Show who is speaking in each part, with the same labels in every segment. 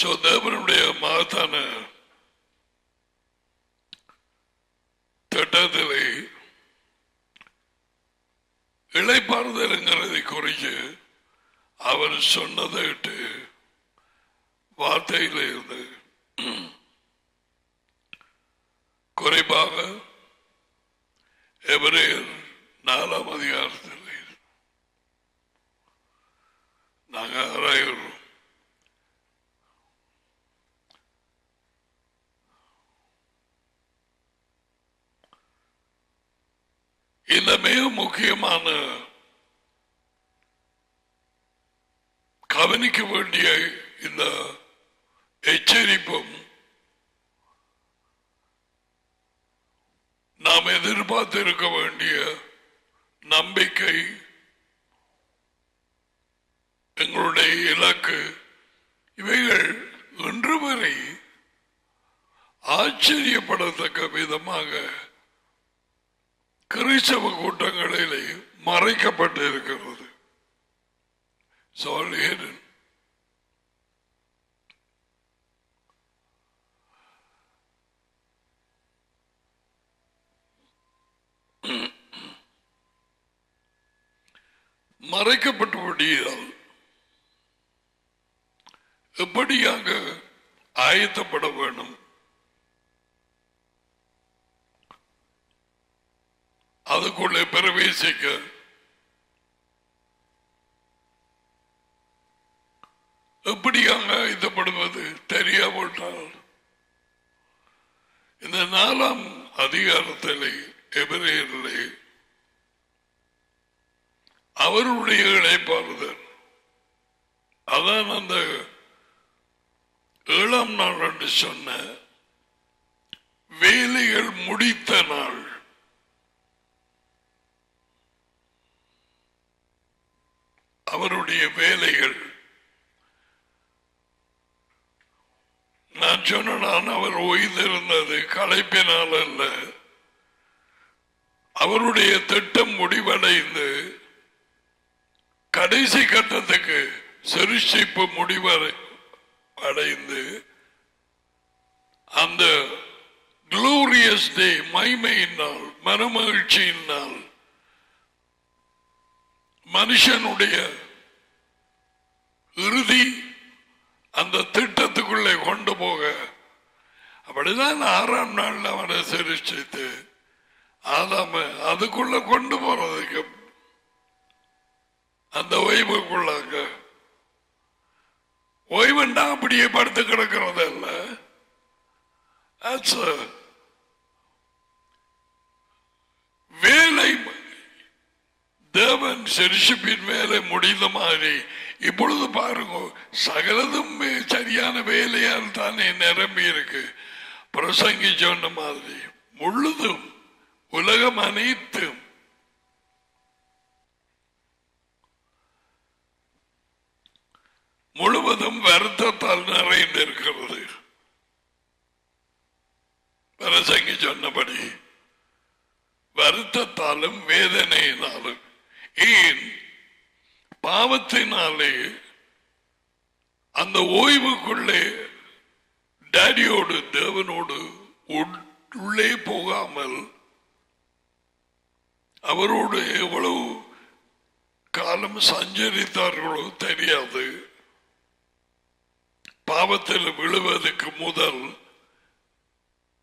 Speaker 1: தேவனுடைய மகத்தான திட்டத்திலே இளைப்பாறுதல்ங்கிறதை குறித்து அவர் சொன்னதை விட்டு வார்த்தையில் இருந்து குறிப்பாக எபிரேயர் 4ஆம் அதிகாரத்தில் நாங்கள் ஆராய்கிறோம். இந்த மிக முக்கியமான கவனிக்க வேண்டிய இந்த எச்சரிப்பும் நாம் எதிர்பார்த்திருக்க வேண்டிய நம்பிக்கை, எங்களுடைய இலக்கு, இவைகள் இன்று வரை ஆச்சரியப்படத்தக்க விதமாக கிறிஸ்தவ கூட்டங்களிலே மறைக்கப்பட்டு இருக்கிறது. மறைக்கப்பட்டபடியால் எப்படியாக ஆயத்தப்பட வேண்டும், அதுக்குள்ளே பிரவேசிக்க எப்படியாக ஆயத்தப்படுவது தெரியாவிட்டால் இந்த 4ஆம் அதிகாரத்திலே எபிரேயரிலே அவருடைய இளைப்பாறுதல், அதான் அந்த 7ஆம் நாள் என்று சொன்ன வேலைகள் முடித்த நாள். அவருடைய வேலைகள், நான் சொன்னான் அவர் ஓய்ந்திருந்தது களைப்பினால் அல்ல, அவருடைய திட்டம் முடிவடைந்து கடைசி கட்டத்துக்கு சிருஷ்டிப்பு முடிவடை அடைந்து அந்த குளோரியஸ் டே, மைமையின் நாள், மனமகிழ்ச்சியின் நாள், மனுஷனுடைய இறுதி அந்த திட்டத்துக்குள்ளே கொண்டு போக, அப்படிதான் 6ஆம் நாள் அவனை சிருஷ்டித்து ஆதாம அதுக்குள்ள கொண்டு போறதுக்கு, அந்த ஓய்வுக்குள்ளாங்க. ஓய்வுண்டா அப்படியே படுத்து கிடக்கிறது அல்ல, வேலை. தேவன் சிருஷ்டிப்பின் வேலை முடிந்த மாதிரி இப்பொழுது பாருங்க, சகலதும் சரியான வேலையால் தானே நிரம்பி இருக்கு. பிரசங்கி சொன்ன மாதிரி முழுதும் உலகம் அனைத்தும் முழுவதும் வருத்தத்தால் நிறைந்திருக்கிறது. பிரசங்கி சொன்னபடி வருத்தத்தாலும் வேதனையினாலும், ஏன் பாவத்தினாலே அந்த ஓய்வுக்குள்ளே டாடியோடு தேவனோடு உள்ளே போகாமல் அவரோடு எவ்வளவு காலம் சஞ்சரித்தார்களோ தெரியாது. பாவத்தில் விழுவதற்கு முதல்,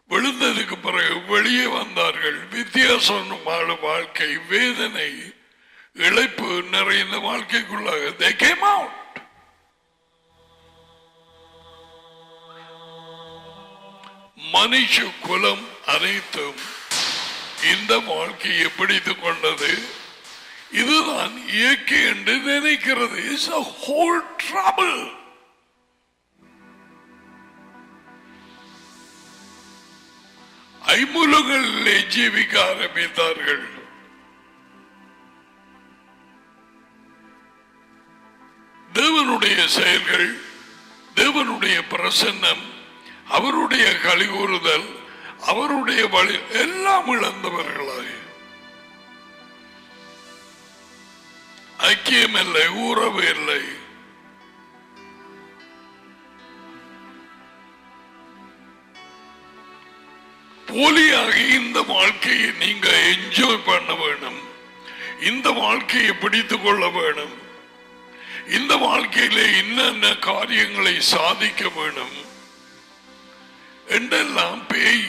Speaker 1: விழுந்ததுக்கு பிறகு வெளியே வந்தார்கள். வித்தியாசமான வாழ்க்கை, வேதனை, இழைப்பு நிறைந்த வாழ்க்கைக்குள்ளாக they came out. மனுஷ குலம் அனைத்தும் இந்த வாழ்க்கையை பிடித்துக் கொண்டது. இதுதான் இயற்கை என்று நினைக்கிறது. It's a whole trouble. ஐம்புலங்களிலே ஜீவிக்க ஆரம்பித்தார்கள். தேவனுடைய செயல்கள், தேவனுடைய பிரசன்னம், அவருடைய கலிகூறுதல், அவருடைய வழி எல்லாம் இழந்தவர்களாய், ஐக்கியம் இல்லை, உறவு இல்லை. போலியாகி இந்த வாழ்க்கையை நீங்க என்ஜாய் பண்ண வேணும், இந்த வாழ்க்கையை பிடித்துக் கொள்ள வேணும், இந்த வாழ்க்கையில என்னென்ன காரியங்களை சாதிக்க வேணும் என்றெல்லாம் பேய்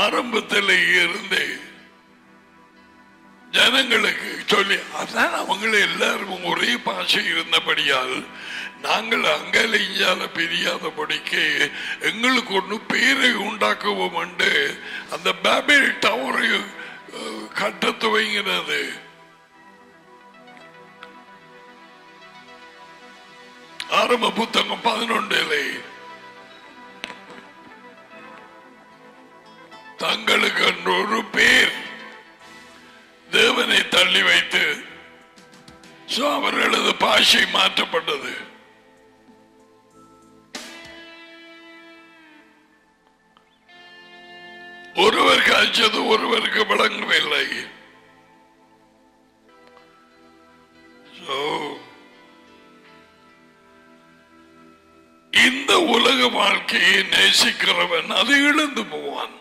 Speaker 1: ஆரம்பத்தில் இருந்தே ஜனங்களுக்கு சொல்லி, அதான் அவங்கள எல்லாரும் ஒரே பாஷை இருந்தபடியால் நாங்கள் அங்கால இஞ்சால பிரியாதபடிக்கு எங்களுக்கு ஒன்று பேரை உண்டாக்குவோம் என்று அந்த பாபேல் டவரை கட்ட துவங்கினது. ஆரம்ப புத்தகம் 11 தங்களுக்கு ஒரு பேர் தேவனை தள்ளி வைத்து அவர்களது பாஷை மாற்றப்பட்டது. ஒருவர் காய்ச்சது ஒருவருக்கு விளங்கவில்லை. இந்த உலக வாழ்க்கையை நேசிக்கிறவன் அதை இழந்து போவான்.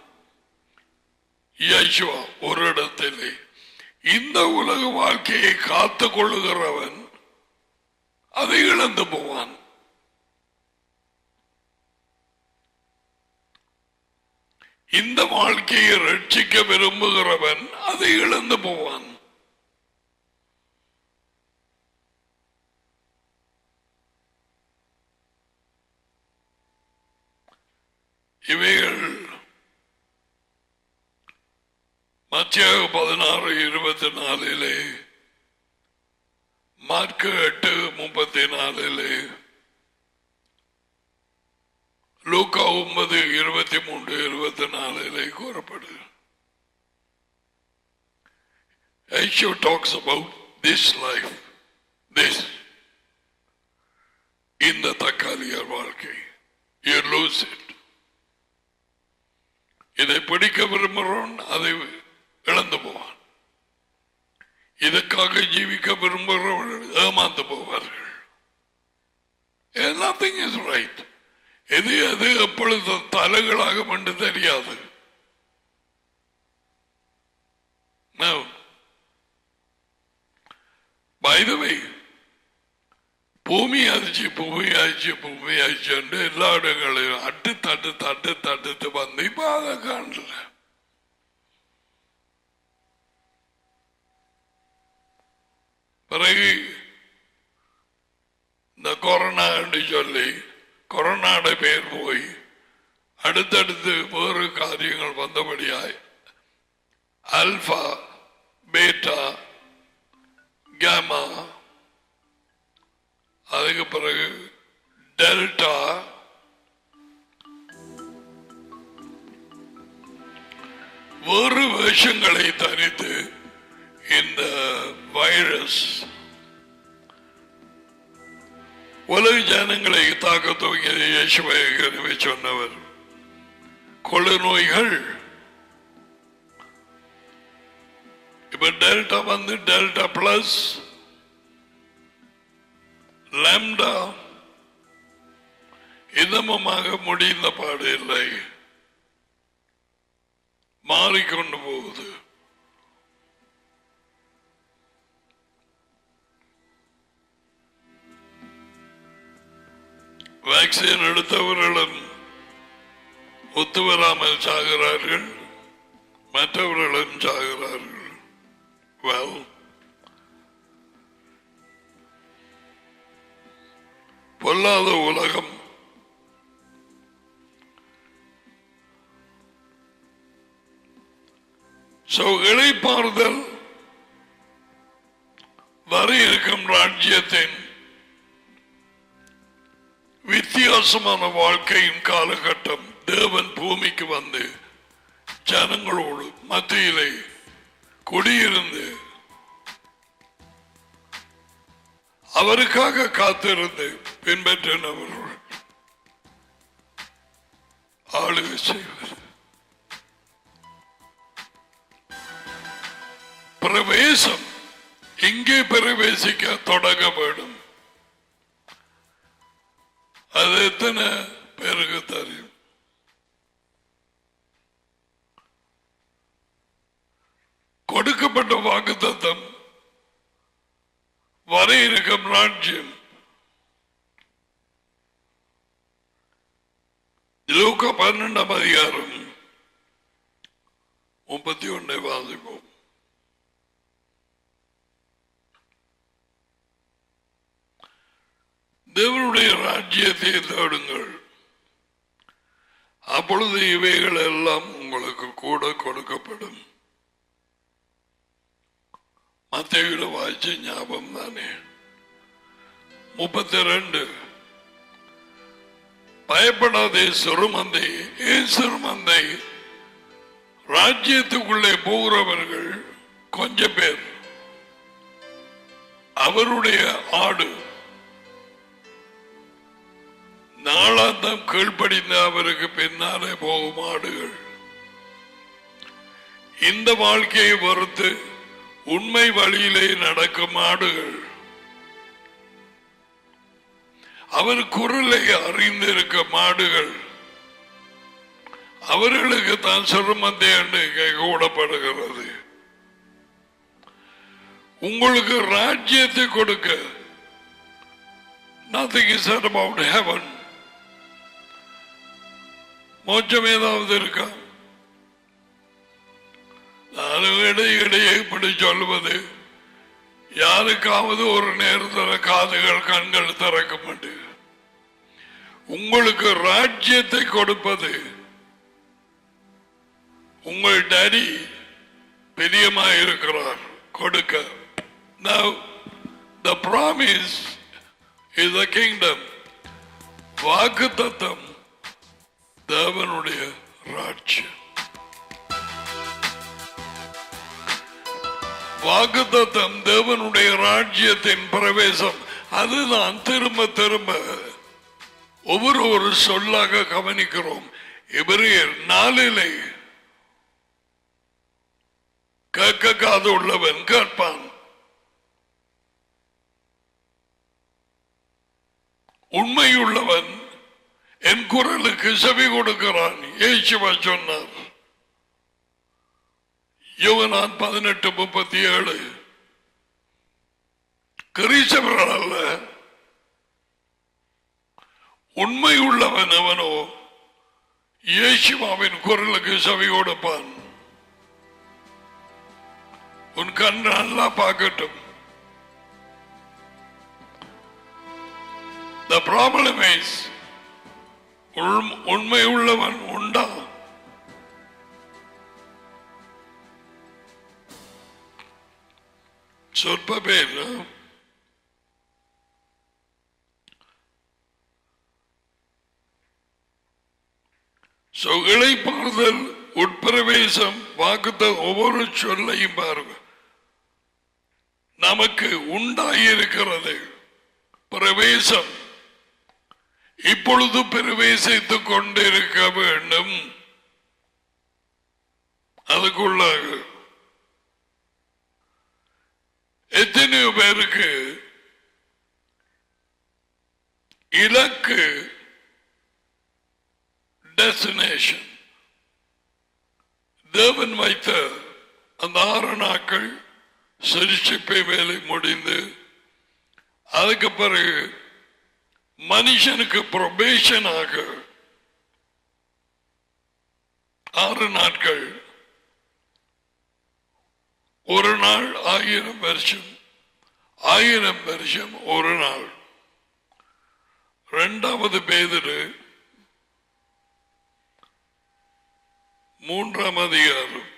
Speaker 1: யேசுவா ஒரு இடத்திலே இந்த உலக வாழ்க்கையை காத்துக் கொள்ளுகிறவன் அதை இழந்து போவான். இந்த வாழ்க்கையை ரட்சிக்க விரும்புகிறவன் அதை இழந்து போவான். இவைகள் மத்தேயு 16:24, mark 8:34, Luca 9:23-24 கூறப்படுது. Yeshua talks about this life, this இந்த தற்காலிக வாழ்க்கை. You lose it. இதை பிடிக்க விரும்புகிறோம், அதை இழந்து போவான். இதற்காக ஜீவிக்க விரும்புகிறவர்கள் ஏமாந்து போவார்கள். Nothing is right. எது எது எப்பொழுது தலைகளாகும் என்று தெரியாது. By the way, பூமி ஆச்சு என்று எல்லா இடங்களையும் தட்டு வந்து இப்ப அதை காணல. பிறகு இந்த கொரோனா என்று சொல்லி கொரோனாட பேர் போய் அடுத்தடுத்து வேறு காரியங்கள் வந்தபடியாய் அல்பா, பீட்டா, கேமா, அதுக்கு பிறகு டெல்டா, வேறு வேஷங்களை தரித்து இந்த வைரஸ் உலக ஜனங்களை தாக்க துவங்கியது. இயேசுவை சொன்னவர் கொள்ளு நோய்கள். இப்ப டெல்டா வந்து டெல்டா பிளஸ், லாம்டா, இதமமாக முடிந்த பாடு இல்லை, மாறிக்கொண்டு போகுது. வேக்சின் எடுத்தவர்களும் ஒத்துவராமல் சாகிறார்கள், மற்றவர்களும் சாகிறார்கள். பொல்லாத உலகம். இளைப்பாறுதல் வர இருக்கும் ராஜ்யத்தின் வித்தியாசமான வாழ்க்கையின் காலகட்டம். தேவன் பூமிக்கு வந்து ஜனங்களோடு மத்தியிலே குடியிருந்து அவருக்காக காத்திருந்து பின்பற்றினவர்கள் ஆளுகை செய்வார். பிரவேசம் இங்கே பிரவேசிக்க தொடங்க வேண்டும். அது எத்தனை பேருக்கு தெரியும்? கொடுக்கப்பட்ட வாக்குத்தத்தம் வர இருக்கும் ராஜ்யம். லூக்கா 12ஆம் அதிகாரம் 31 வாசிப்போம். தேவனுடைய ராஜ்யத்தை தேடுங்கள், அப்பொழுது இவைகள் எல்லாம் உங்களுக்கு கூட கொடுக்கப்படும். மத்தேயுல வாய்ச்ச ஞாபகம் தானே. 32 பயப்படாதே சிறுமந்தை. ஏன் சிறுமந்தை? ராஜ்யத்துக்குள்ளே போகிறவர்கள் கொஞ்சம் பேர், அவருடைய ஆடு. நாளாந்தம் கீழ்ப்படிந்த அவருக்கு பின்னாலே போகும் ஆடுகள். இந்த வாழ்க்கையை பொறுத்து உண்மை வழியிலே நடக்கும் ஆடுகள். அவர் குரலை அறிந்திருக்க மாடுகள். அவர்களுக்கு தான் சிறுமந்தை என்று கூடப்படுகிறது. உங்களுக்கு ராஜ்யத்தை கொடுக்க. Nothing is said about heaven. மோட்சம் ஏதாவது இருக்கா? நானும் இடையிடையே இப்படி சொல்லுவது, யாருக்காவது ஒரு நேரத்தில் காதுகள் கண்கள் திறக்க மாட்டேன். உங்களுக்கு ராஜ்யத்தை கொடுப்பது உங்கள் டாடி பிரியமாக இருக்கிறார் கொடுக்க. Now the promise is the kingdom. வாக்குத்தத்தம் தேவனுடைய ராஜ்யம். வாக்குத்தத்தம் தேவனுடைய ராஜ்யத்தின் பிரவேசம். அதுதான் திரும்ப திரும்ப ஒவ்வொரு சொல்லாக கவனிக்கிறோம். எபிரேயர் 4 கேட்க காது உள்ளவன் கேட்பான். உண்மையுள்ளவன் என் குரலுக்கு செவி கொடுக்கிறான். இயேசுவா சொன்னார் யோவான் 18:37. கிறிஸ்தவர்கள் அல்ல, உண்மை உள்ளவன் அவனோ இயேசுவாவின் குரலுக்கு செவி கொடுப்பான். உன் கண் நல்லா பார்க்கட்டும். The problem is, உண்மை உள்ளவன் உண்டா? சொற்ப பேர். இளைப்பாறுதல், உட்பிரவேசம், வாக்குத்த ஒவ்வொரு சொல்லையும் பாருங்க. நமக்கு உண்டாயிருக்கிறது பிரவேசம். இப்பொழுது பிரவேசித்துக் கொண்டிருக்க வேண்டும். அதுக்குள்ளாக எத்தனையோ பேருக்கு இலக்கு டெஸ்டினேஷன் தேவன் வைத்த அந்த 6 நாட்கள் சிருஷ்டிப்பை வேலை முடிந்து அதுக்கு பிறகு மனுஷனுக்கு புரொபேஷனாக 6 நாட்கள். ஒரு நாள் 1000 வருஷம், 1000 வருஷம் ஒரு நாள். 2வது பேதுரு 3ஆம் அதிகாரம்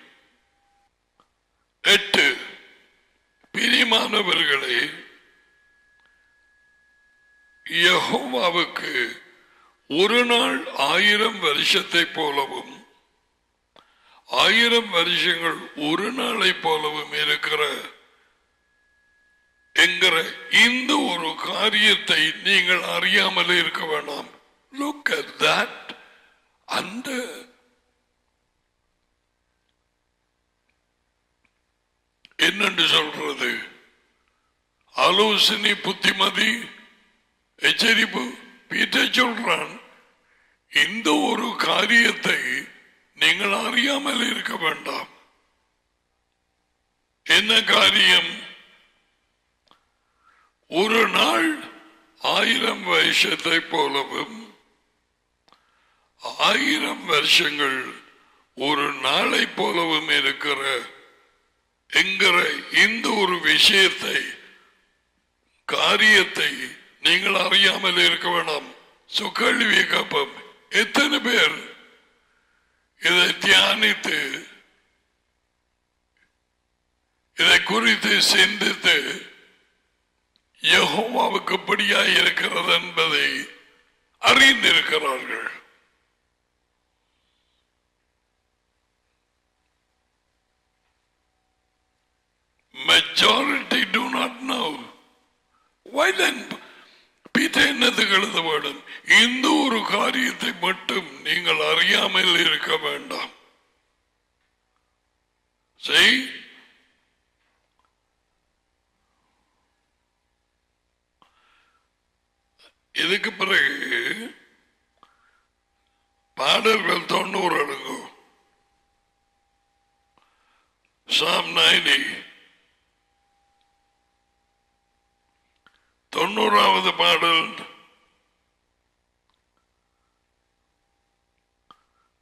Speaker 1: 8. பிரியமானவர்களே, யெகோவாவுக்கு ஒரு நாள் 1000 வருஷத்தை போலவும் 1000 வருஷங்கள் ஒரு நாளை போலவும் இருக்கிற என்கிற இந்த ஒரு காரியத்தை நீங்கள் அறியாமல் இருக்க வேண்டாம். Look at that. அந்த என்னென்று சொல்றது, ஆலோசனை, புத்திமதி, எச்சரிப்பு. பீட்டர் சொல்றான், இந்த ஒரு காரியத்தை நீங்கள் அறியாமல் இருக்க வேண்டாம். என்ன காரியம்? ஒரு நாள் 1000 வருஷத்தை போலவும் 1000 வருஷங்கள் ஒரு நாளை போலவும் இருக்கிற என்கிற இந்த ஒரு விஷயத்தை, காரியத்தை நீங்கள் அறியாமல் இருக்க வேண்டாம். கேள்வி கேட்போம், எத்தனை பேர் இதை தியானித்து இதை குறித்து சிந்தித்து யெகோவாவுக்கு படியாய் இருக்கிறது என்பதை அறிந்திருக்கிறார்கள்? Majority do not know. Why then? பீட்ட என்னத்துக்கு எழுத வேண்டும்? இந்த ஒரு காரியத்தை மட்டும் நீங்கள் அறியாமல் இருக்க வேண்டாம். சரி, இதுக்கு பிறகு பாடல்கள் 90 அடங்கும். Psalm 90 90வது பாடல்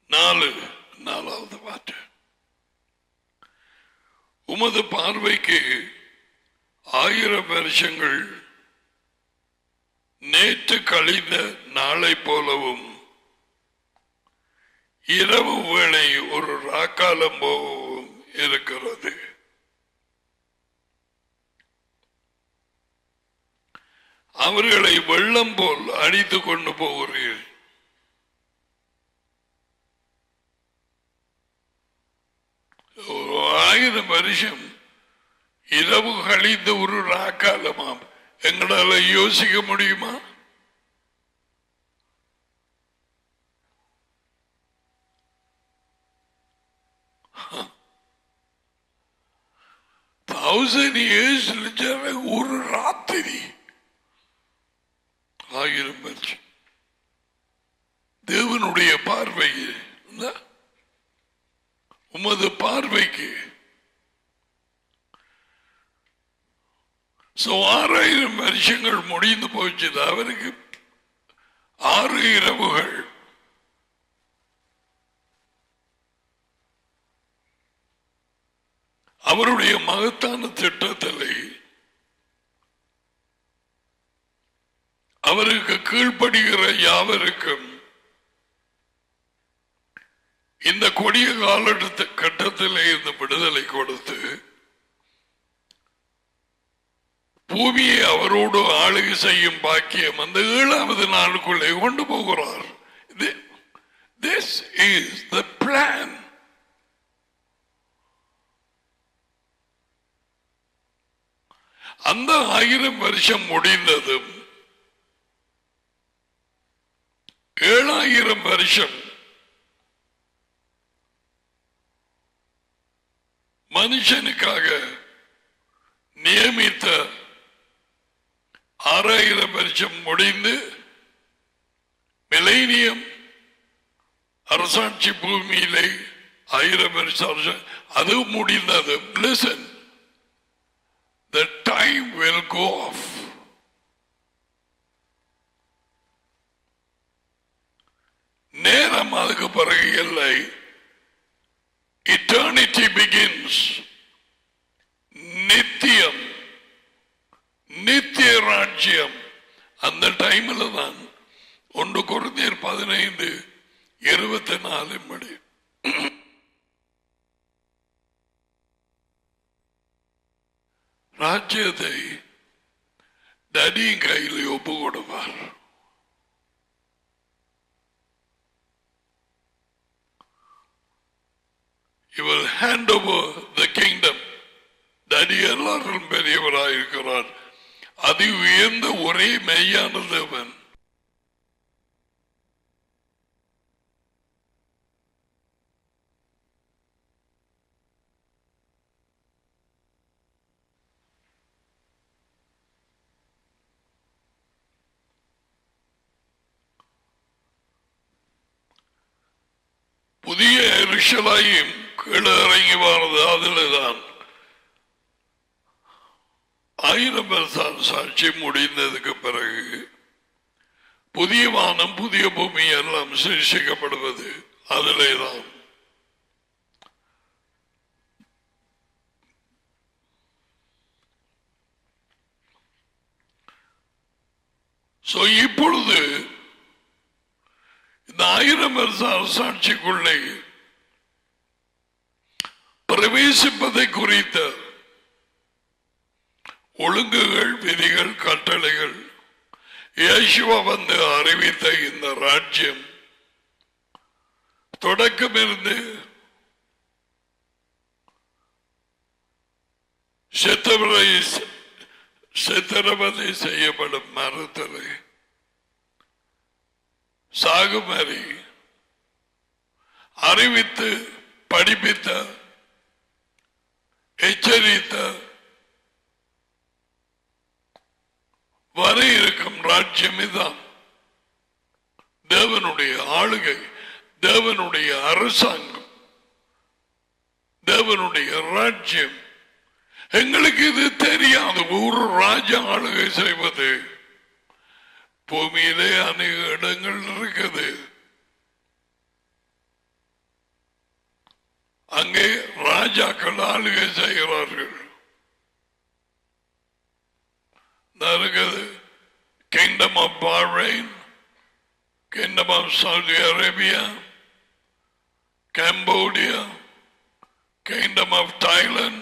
Speaker 1: 4வது பாட்டு. உமது பார்வைக்கு 1000 வருஷங்கள் நேற்று கழிந்த நாளை போலவும் இரவு வேளை ஒரு ராக்காலம் போகவும் இருக்கிறது. அவர்களை வெள்ளம் போல் அடித்துக் கொண்டு போகிறீர்கள். ஒரு 1000 வருஷம் இரவு கழிந்த ஒரு ராக்காலமாம். எங்களால யோசிக்க முடியுமா? Thousand years ஒரு ராத்திரி 1000 வருஷம். தேவனுடைய பார்வையில், உமது பார்வைக்கு 6000 வருஷங்கள் முடிந்து போச்சு. அவருக்கு 6 இரவுகள். அவருடைய மகத்தான திட்டத்தில் அவருக்கு கீழ்ப்படுகிற யாவருக்கும் இந்த கொடிய காலகட்டத்திலே இந்த விடுதலை கொடுத்து பூமியை அவரோடு ஆளுகை செய்யும் பாக்கியம் அந்த 7வது நாளுக்குள்ளே கொண்டு போகிறார். This is the plan. அந்த 1000 வருஷம் முடிந்ததும் 7000 வருஷம் மனுஷனுக்காக நியமித்த 6000 வருஷம் முடிந்து மிலேனியம் அரசாட்சி பூமியிலே 1000 வருஷம் அது முடிந்தது. Listen, the time will go off. நேரம் அதுக்கு பிறகு இல்லை. Eternity begins. நித்தியம், நித்திய ராஜ்யம். அந்த டைம்ல தான் 1 கொரிந்தியர் 15:24 படி ராஜ்யத்தை டடியின் கையில் ஒப்பு கொடுப்பார். He will hand over the kingdom. Daddy எல்லாரும் பெரியவராயிருக்கிறார். அதி உயர்ந்த ஒரே மெய்யான தேவன். புதிய எருசலேம் கீழே இறங்கி வாரது அதில்தான் 1000 வருஷ சாட்சி முடிந்ததுக்கு பிறகு புதிய வானம் புதிய பூமி எல்லாம் சிருஷ்டிக்கப்படுவது அதிலேதான். இப்பொழுது இந்த 1000 வருஷ அரசாட்சிக்குள்ளே பிரவேசிப்பதை குறித்த ஒழுங்குகள், விதிகள், கட்டளைகள் இயேசுவா வந்து அறிவித்த இந்த ராஜ்யம் தொடக்கமிருந்து சித்திரவதை செய்யப்படும் மரத்தலை சாகுமாரி அறிவித்து படிப்பித்த எச்சரித்த வர இருக்கும் ராஜ்யம் இதுதான். தேவனுடைய ஆளுகை, தேவனுடைய அரசாங்கம், தேவனுடைய ராஜ்யம். எங்களுக்கு இது தெரியாது. ஒரு ராஜா ஆளுகை செய்வது பூமியிலே அநேக இடங்கள் இருக்குது. அங்கே ராஜாக்கள் ஆளுகை செய்கிறார்கள். Kingdom of Bahrain, Kingdom of Saudi Arabia, Cambodia, Kingdom of Thailand.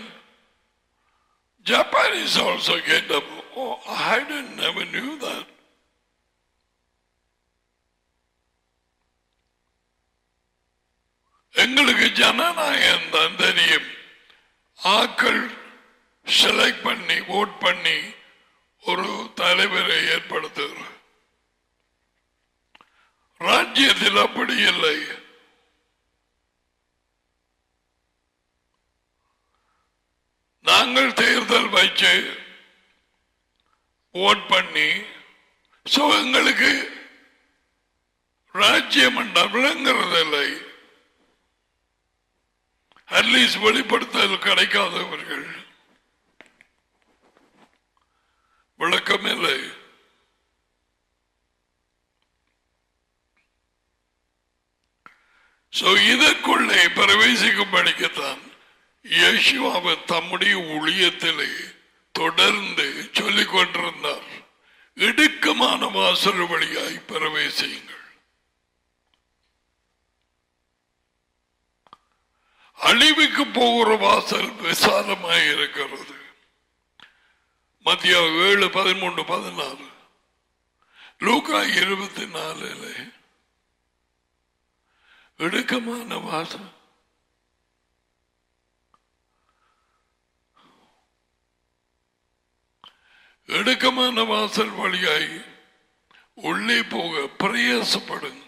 Speaker 1: Japan is also kingdom. Oh, I never knew that. எங்களுக்கு ஜனநாயகம் தான் தெரியும். ஆக்கள் செலக்ட் பண்ணி ஓட் பண்ணி ஒரு தலைவரை ஏற்படுத்துகிறார். ராஜ்யத்தில் அப்படி இல்லை. நாங்கள் தேர்தல் வச்சு ஓட் பண்ணி எங்களுக்கு ராஜ்யம் விளங்குறதில்லை. அட்லீஸ்ட் வெளிப்படுத்தல் கிடைக்காதவர்கள் விளக்கம் இல்லை. இதற்குள்ளே பிரவேசிக்கும்படிக்கத்தான் இயேசுவை தம்முடைய ஊழியத்திலே தொடர்ந்து சொல்லிக் கொண்டிருந்தார். இடுக்கமான வாசல் வழியாய் பிரவேசியுங்கள். அழிவுக்கு போகிற வாசல் விசாலமாய் இருக்கிறது. மத்திய 7, 13, 14, லூக்கா 24 இடுக்கமான வாசல். இடுக்கமான வாசல் வழியாய் உள்ளே போக பிரயாசப்படுங்கள்.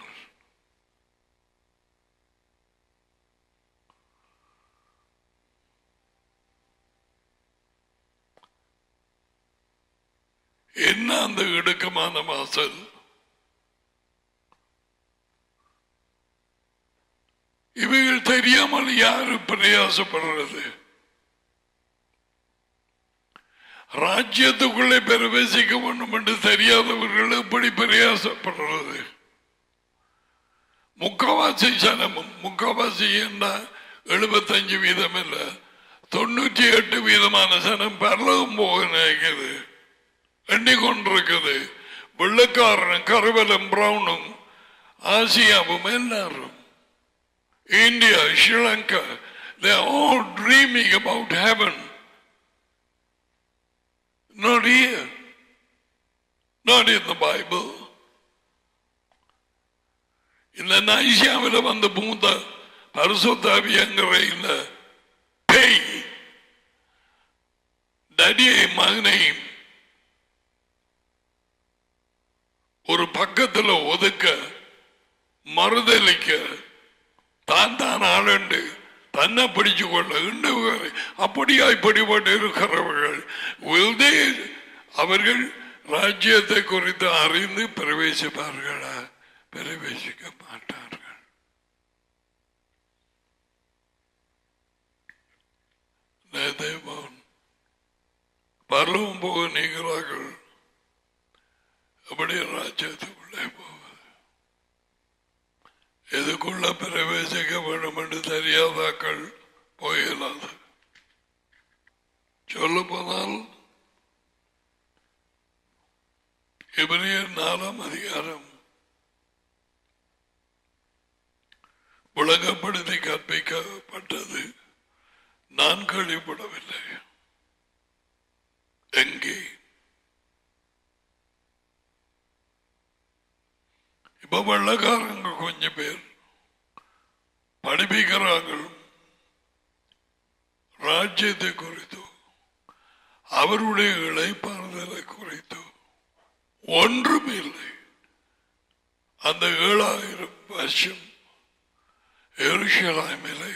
Speaker 1: என்ன அந்த இடுக்கமான வாசல்? இவைகள் தெரியாமல் யாரு பிரயாசப்படுறது? ராஜ்யத்துக்குள்ளே பிரவேசிக்க வேண்டும் என்று தெரியாதவர்கள் எப்படி பிரயாசப்படுறது? முக்காவாசி ஜனமும், முக்காவாசி என்ன 75% இல்ல 98% ஜனம் பரலோகம் போக நினைக்குது, எண்ணிக்கொண்டிருக்குது. வெள்ளக்காரனும் கருவலும் பிரவுனும் ஆசியாவும் எல்லாரும், India, Sri Lanka, they are all dreaming about heaven. Not here, not in the Bible. இந்த நைசியாவில் வந்து பூந்த பரிசுத்தாவியங்கிற இல்ல பேய் டடியையும் மகனையும் ஒரு பக்கத்தில் ஒதுக்க, மறுதளிக்க, தான் தான் ஆளண்டு தன்னை பிடிச்சு கொள்ள அப்படியாய் படிபட்டு இருக்கிறவர்கள் அவர்கள் ராஜ்யத்தை குறித்து அறிந்து பிரவேசிப்பார்களா? பிரவேசிக்க மாட்டார்கள். பரலோகம் போக நீங்கிறார்கள். எப்படி ராஜ்யத்துக்குள்ளே போவது? எதுக்குள்ள பிரவேசிக்க வேண்டும் என்று தெரியாதாக்கள் போயிடாது. சொல்ல போனால் எபிரேயர் 4ஆம் அதிகாரம் விளங்கப்படுத்தி கற்பிக்கப்பட்டது நான் கேள்விப்படவில்லை. எங்கே? இப்ப வெள்ளக்காரங்க கொஞ்சம் பேர் படிப்பிக்கிறாங்க ராஜ்யத்தை குறித்தோ அவருடைய இளைப்பாறுதலை குறித்தோ. ஒன்றுமே இல்லை. அந்த 7000 வருஷம் எருசலேமிலே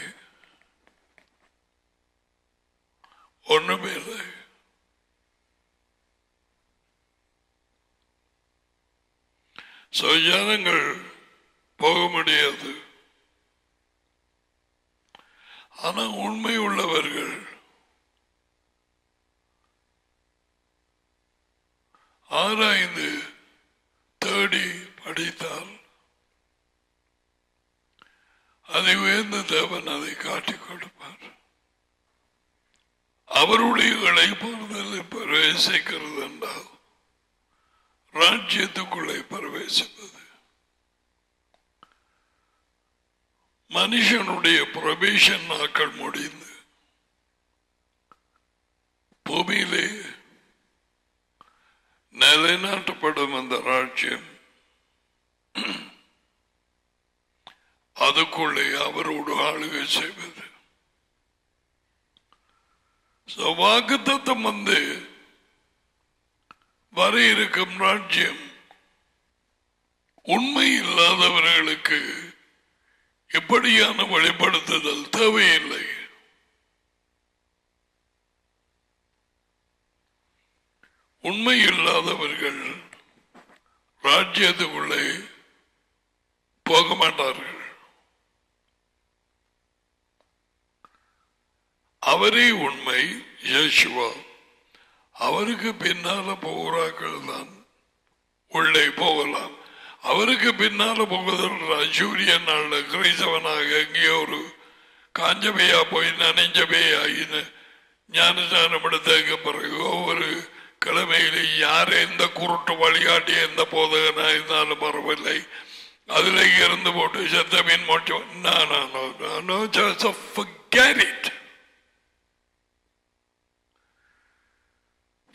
Speaker 1: ஒன்றுமே இல்லை. ஜனங்கள் போக முடியாது. ஆனா உண்மை உள்ளவர்கள் ஆராய்ந்து தேடி படித்தால் அதை உயர்ந்த தேவன் அதை காட்டிக் கொடுப்பார். அவருடைய இளைப்பாறுதலை பிரவேசிக்கிறது என்றால் ராஜ்யத்துக்குள்ளே பிரவேசிப்பது. மனுஷனுடைய பிரவேசன் நாட்கள் முடிந்து பூமியிலே நிலைநாட்டப்படும் அந்த ராஜ்யம் அதுக்குள்ளே அவரோடு ஆளுகை செய்வது. வாக்குத்தத்தம் வந்து வர இருக்கும் ராஜ்யம் உண்மை இல்லாதவர்களுக்கு எப்படியான வெளிப்படுத்துதல் தேவையில்லை. உண்மை இல்லாதவர்கள் ராஜ்யத்துக்குள்ளே போக மாட்டார்கள். அவரே உண்மை. இயேசுவா அவருக்கு பின்னால போகிறார்கள் தான் உள்ளே போகலாம். அவருக்கு பின்னால போவதில் சூரியன் நாள் கிரைசவனாக எங்கேயோ ஒரு காஞ்சபையா போய் நனைஞ்சபையாயின்னு ஞானஸ்நானம் எடுத்ததுக்கு பிறகு ஒவ்வொரு கிழமையிலே யார் எந்த குருட்டு வழிகாட்டி எந்த போதகனா இருந்தாலும் பரவாயில்லை அதுல இருந்து போட்டு செத்தமீன் மோட்சம்.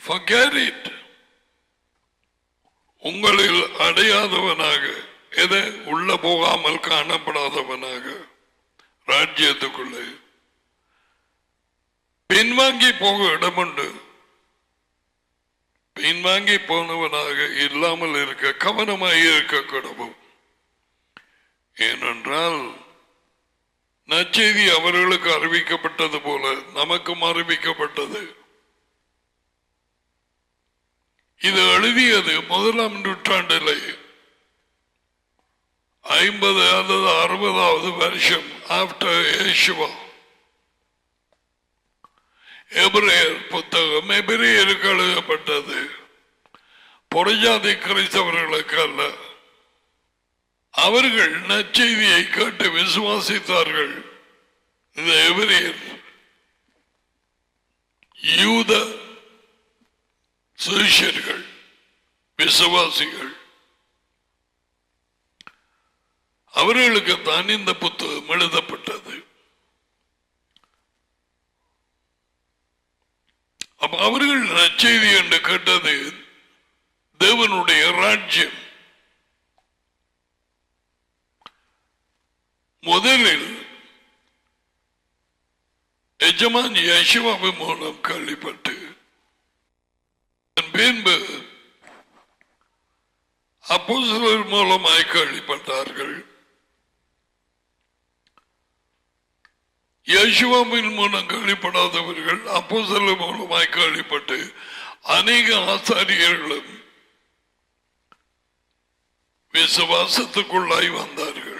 Speaker 1: Forget it. உங்களில் அடையாதவனாக எதை உள்ள போகாமல் காணப்படாதவனாக ராஜ்யத்துக்குள்ளே பின்வாங்கி போக இடமுண்டு. பின்வாங்கி போனவனாக இல்லாமல் இருக்க கவனமாக இருக்க கடவும். ஏனென்றால் நற்செய்தி அவர்களுக்கு அறிவிக்கப்பட்டது போல நமக்கும் அறிவிக்கப்பட்டது. இது எழுதியது 1ஆம் நூற்றாண்டில் 50 அல்லது 60வது வருஷம் ஆஃப்டர் இயேசுவா. எபிரேயர் புத்தகம் எபிரேயருக்கு எழுதப்பட்டது, புறஜாதி கிறிஸ்தவர்களுக்கு அல்ல. அவர்கள் நற்செய்தியை கேட்டு விசுவாசித்தார்கள். இந்த எபிரேயர் யூத சிஷ்யர்கள் விசுவாசிகள். அவர்களுக்கு தான் இந்த புத்தகம் எழுதப்பட்டது. அப்ப அவர்கள் நற்செய்தி என்று கேட்டது தேவனுடைய ராஜ்யம். முதலில் எஜமான் யேசுவின் மூலம் கேள்விப்பட்டு பின்பு அப்போஸ்தலர் மூலமாய் கேள்விப்பட்டார்கள். யேசுவின் மூலம் கேள்விப்படாதவர்கள் அப்போஸ்தலர் மூலமாய் கேள்விப்பட்டு அநேக ஆசாரியர்களும் விசுவாசத்துக்குள்ளாய் வந்தார்கள்.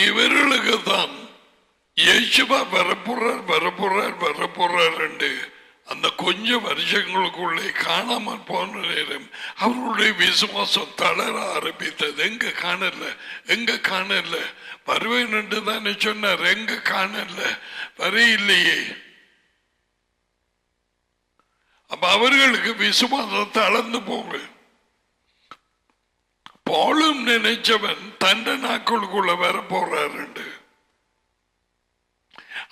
Speaker 1: இவர்களுக்கு தான் இயேசுவா வரப்போறார் என்று அந்த கொஞ்ச வருஷங்களுக்குள்ளே காணாமல் போன நேரம் அவருடைய விசுவாசம் தளர ஆரம்பித்தது. எங்க காணல வருவேன் என்று தானே சொன்னார், எங்க காணல வரையில்லையே. அப்ப அவர்களுக்கு விசுவாசம் தளர்ந்து போக, பவுலும் நினைச்சவன் தண்ட நாட்களுக்குள்ள வர போறாரு.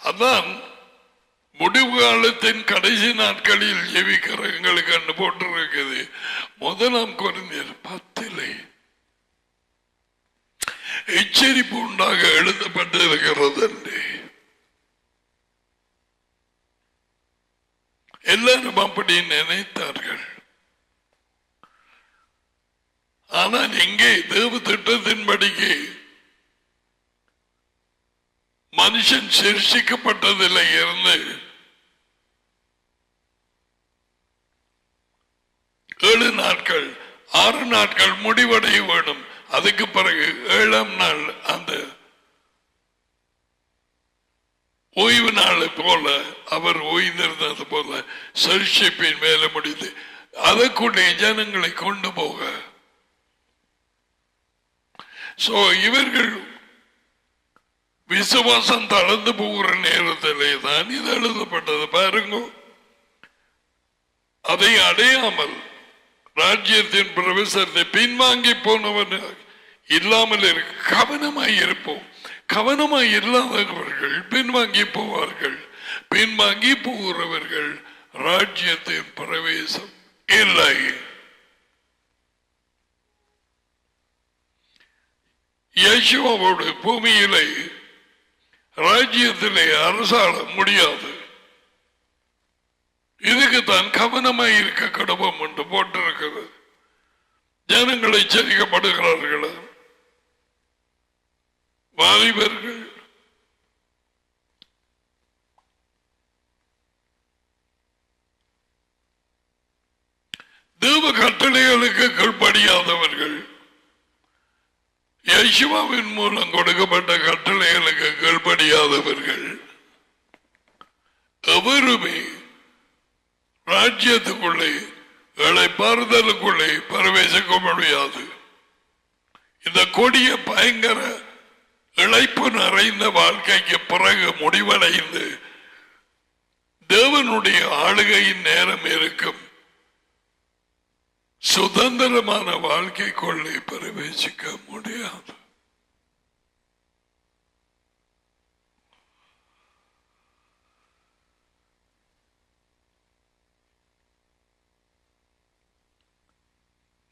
Speaker 1: அதான் முடிவு காலத்தின் கடைசி நாட்களில் ஜெபிக்கிறவங்களுக்கு கண்டு போட்டிருக்குது. 1 கொரிந்தியர் 10 எச்சரிப்பு உண்டாக எழுதப்பட்டிருக்கிறது என்று. எல்லாரும் அப்படி நினைத்தார்கள். ஆனால் இங்கே தேவ திட்டத்தின்படிக்கு மனுஷன் சிருஷ்டிக்கப்பட்டதில்லை இருந்து 7 நாட்கள் 6 நாட்கள் முடிவடைய வேணும். அதுக்கு பிறகு 7ஆம் நாள் அந்த ஓய்வு நாள் போல அவர் ஓய்ந்திருந்தது போல சிருஷ்டிப்பின் மேல முடிந்து அதற்குடைய ஜனங்களை கொண்டு போக. இவர்கள் விசுவாசம் தளர்ந்து போகிற நேரத்திலே தான் இது எழுதப்பட்டது. பாருங்க, அதை அடையாமல் ராஜ்யத்தின் பிரவேசத்தை பின்வாங்கி போனவன் இல்லாமல் இருக்க கவனமாய் இருப்போம். கவனமாய் இல்லாதவர்கள் பின்வாங்கி போவார்கள். பின்வாங்கி போகிறவர்கள் ராஜ்யத்தின் பிரவேசம் இல்லை. இயேசுவோடு பூமியிலே ராஜ்யத்திலே அரசாள முடியாது. இதுக்குத்தான் கவனமாய் இருக்க கடவுள் என்று போட்டிருக்கிறது. ஜனங்கள் எச்சரிக்கப்படுகிறார்கள். வாலிபர்கள் தேவ கட்டளைகளுக்கு கீழ்ப்படியாதவர்கள், யேசுவின் மூலம் கொடுக்கப்பட்ட கட்டளைகளுக்கு கீழ்ப்படியாதவர்கள் எவருமே ராஜ்யத்துக்குள்ளே இளைப்பாறுதலுக்குள்ளே பிரவேசிக்க முடியாது. இந்த கொடிய பயங்கர இழைப்பு நிறைந்த வாழ்க்கைக்கு பிறகு முடிவடைந்து தேவனுடைய ஆளுகையின் நேரம் இருக்கும். சுதந்திரமான வாழ்க்கைக்குள்ளே பிரவேசிக்க முடியாது.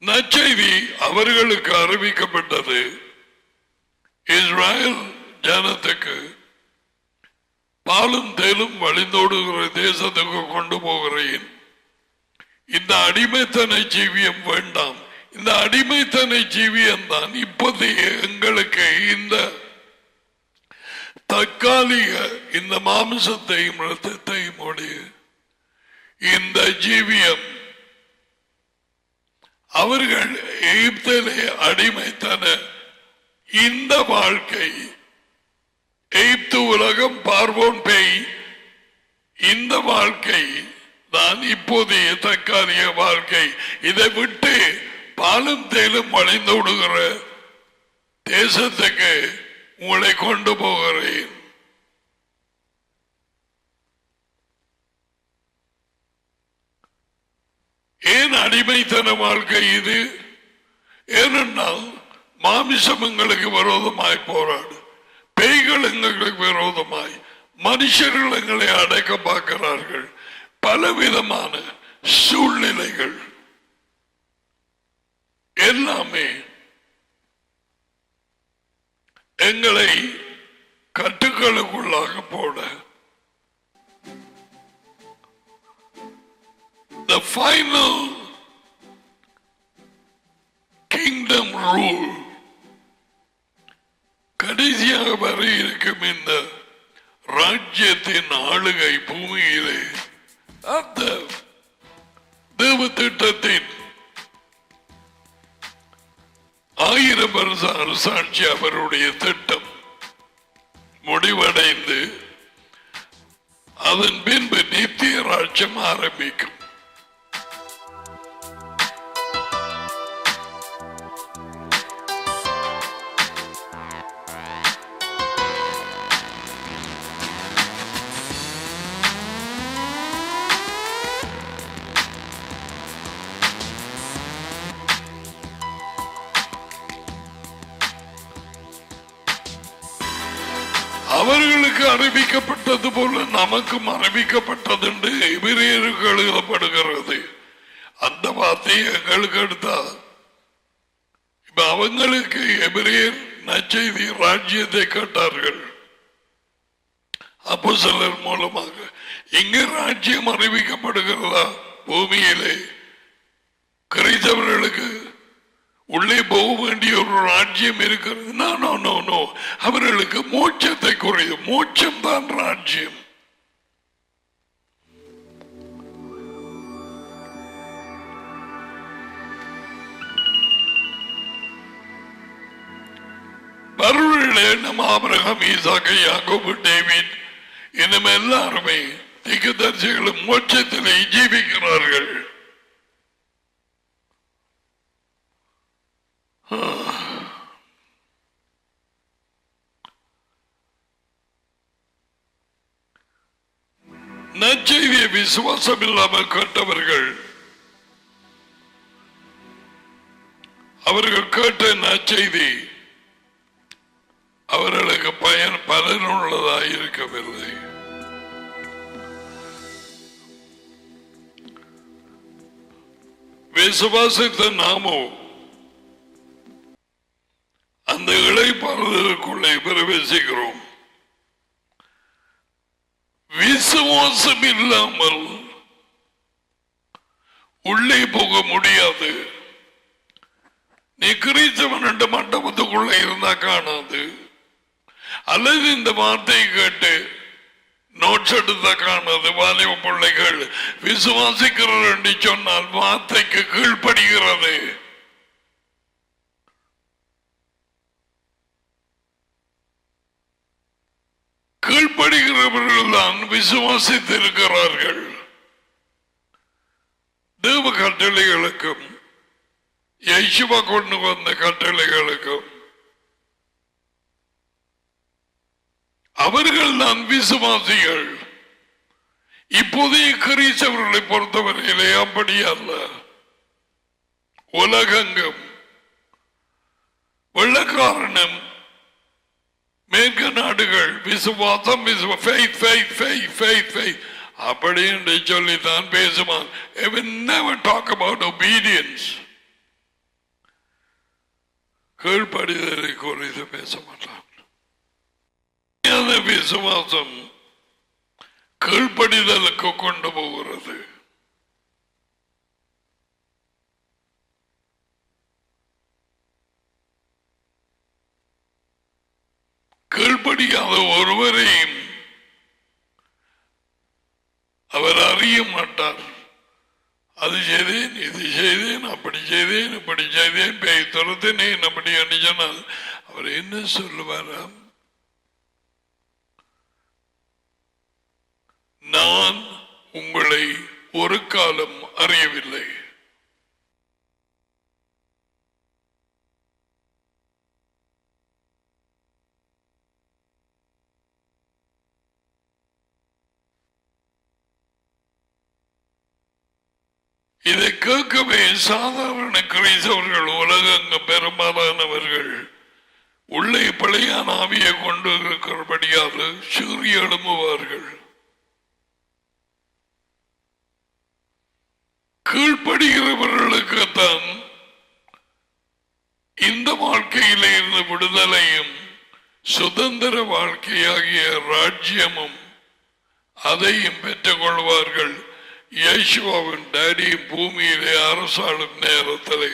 Speaker 1: நற்செய்தி அவர்களுக்கு அறிவிக்கப்பட்டது. இஸ்ரேல் ஜனத்துக்கு பாலும் தேலும் வழிந்தோடுகிற தேசத்துக்கு கொண்டு போகிறேன். இந்த அடிமைத்தன ஜீவியம் வேண்டாம். இந்த அடிமைத்தன ஜீவியம் தான் இப்போதைய எங்களுக்கு இந்த தற்காலிக இந்த மாமிசத்தையும் இரத்தத்தையும் உடைய இந்த ஜீவியம். அவர்கள் எகிப்திலே அடிமைத்தன இந்த வாழ்க்கை, எகிப்து உலகம், பார்வோன் பேய், இந்த வாழ்க்கை தான் இப்போதைய தற்காலிக வாழ்க்கை. இதை விட்டு பாலும் தேலும் வளைந்து விடுகிற தேசத்துக்கு உங்களை கொண்டு போகிறேன். ஏன் அடிமைத்தன வாழ்க்கை இது? ஏனென்றால் மாமிசம் எங்களுக்கு விரோதமாய் போராடு, பேய்கள் எங்களுக்கு விரோதமாய், மனுஷர்கள் எங்களை அடைக்க பார்க்கிறார்கள். பலவிதமான சூழ்நிலைகள் எல்லாமே எங்களை கட்டுக்களுக்குள்ளாக போட. The final kingdom rule, கடைசியாக வர இருக்கும் இந்த ராஜ்யத்தின் ஆளுகை பூமியிலே, அந்த தேவ திட்டத்தின் 1000 வருஷ அரசாட்சி அவருடைய திட்டம். முடிவடைந்து அதன் பின்பு நித்திய ராஜ்யம் ஆரம்பிக்கும். அவர்களுக்கு அறிவிக்கப்பட்டது போல நமக்கும் அறிவிக்கப்பட்டது என்று எபிரேயருக்கு எழுதப்படுகிறது. அந்த வார்த்தையை எங்களுக்கு எடுத்தா இப்ப அவங்களுக்கு எபிரேயர் நற்செய்தி ராஜ்யத்தை கேட்டார்கள் அப்போஸ்தலர் மூலமாக. இங்கு ராஜ்யம் அறிவிக்கப்படுகிறதா? பூமியிலே கிறிஸ்தவர்களுக்கு உள்ளே போக வேண்டிய ஒரு ராஜ்யம் இருக்கிறது. நோ, அவர்களுக்கு மோட்சத்தை குறையும். மோட்சம் தான் ராஜ்யம். பருவர்களே, நம்ம ஆபிரகாம், ஈசாக்கு, யாக்கோபு, டேவிட் இன்னும் எல்லாருமே தீர்க்கதரிசிகளும் மோட்சத்திலே ஜீவிக்கிறார்கள். நற்செய்தியை விசுவாசம் இல்லாமல் கேட்டவர்கள், அவர்கள் கேட்ட நற்செய்தி அவர்களுக்கு பலனுள்ளதாக இருக்கவில்லை. விசுவாசித்த நாமோ அந்த இளைப்பாறுதலுக்குள்ளே பிரவேசிக்கிறோம். விசுவாசம் இல்லாமல் உள்ளே போக முடியாது. நீ கிறிஸ்தவன் என்ற மண்டபத்துக்குள்ள இருந்தா காணாது, அல்லது இந்த வார்த்தையை கேட்டு நோட்ஸ் எடுத்த காணாது. வாலிப பிள்ளைகள் விசுவாசிக்கிறது என்று சொன்னால் வார்த்தைக்கு கீழ்ப்படுகிறது. கீழ்ப்படுகிறவர்கள் தான் விசுவாசித்திருக்கிறார்கள். தேவ கட்டளைகளுக்கும் யேசுவா கொண்டு வந்த கட்டளைகளுக்கும் அவர்கள் தான் விசுவாசிகள். இப்போதைய கிறிஸ்தவர்களை பொறுத்தவரையிலே அப்படி அல்ல. உலகெங்கும் வெள்ளக்காரனும் மேற்கு நாடுகள் விசுவாசம் அப்படி என்று சொல்லித்தான் பேசுவான். never talk about obedience. கீழ்ப்படிதலை குறித்து பேச மாட்டான். விசுவாசம் கீழ்ப்படிதலுக்கு கொண்டு போகிறது. கீழ்ப்படியாத ஒருவரையும் அவர் அறிய மாட்டார். அது செய்தேன், இது செய்தேன், அப்படி செய்தேன், இப்படி செய்தேன், பேய் துரத்தினேன் அப்படி என்று சொன்னால் அவர் என்ன சொல்லுவாராம்? நான் உங்களை ஒரு காலம் அறியவில்லை. இதை கேட்கவே சாதாரண கிறிஸ்தவர்கள் உலகங்க பெரும்பாலானவர்கள் உள்ளே பழையான ஆவியை கொண்டு இருக்கிறபடியால் சூறி எழும்புவார்கள். கீழ்ப்படுகிறவர்களுக்குத்தான் இந்த வாழ்க்கையிலே இருந்து விடுதலையும் சுதந்திர வாழ்க்கையாகிய ராஜ்யமும் அதையும் பெற்றுக் கொள்வார்கள். யேசுவின் டாடி பூமியிலே அரசாளும் நேரத்தில்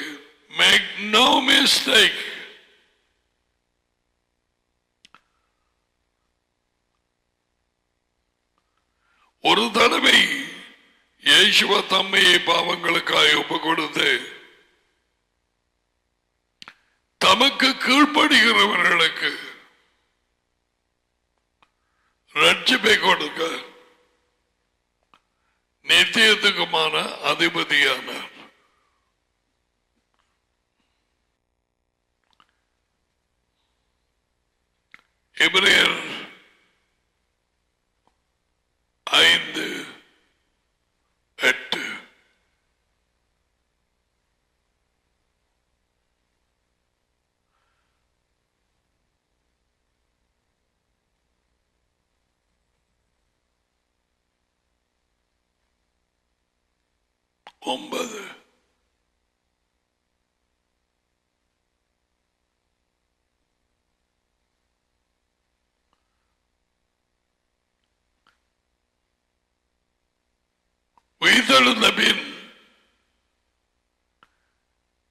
Speaker 1: மேக் நோ மிஸ்டேக். ஒரு தடவை இயேசுவ தம்மையை பாவங்களுக்காக ஒப்புக் கொடுத்து தமக்கு கீழ்ப்படுகிறவர்களுக்கு ரட்சிப்பை கொடுக்க நித்தியத்துக்குமான அதிபதியானார். எபிரேயர் 5:8 9 உயிர்த்தெழுந்த பின்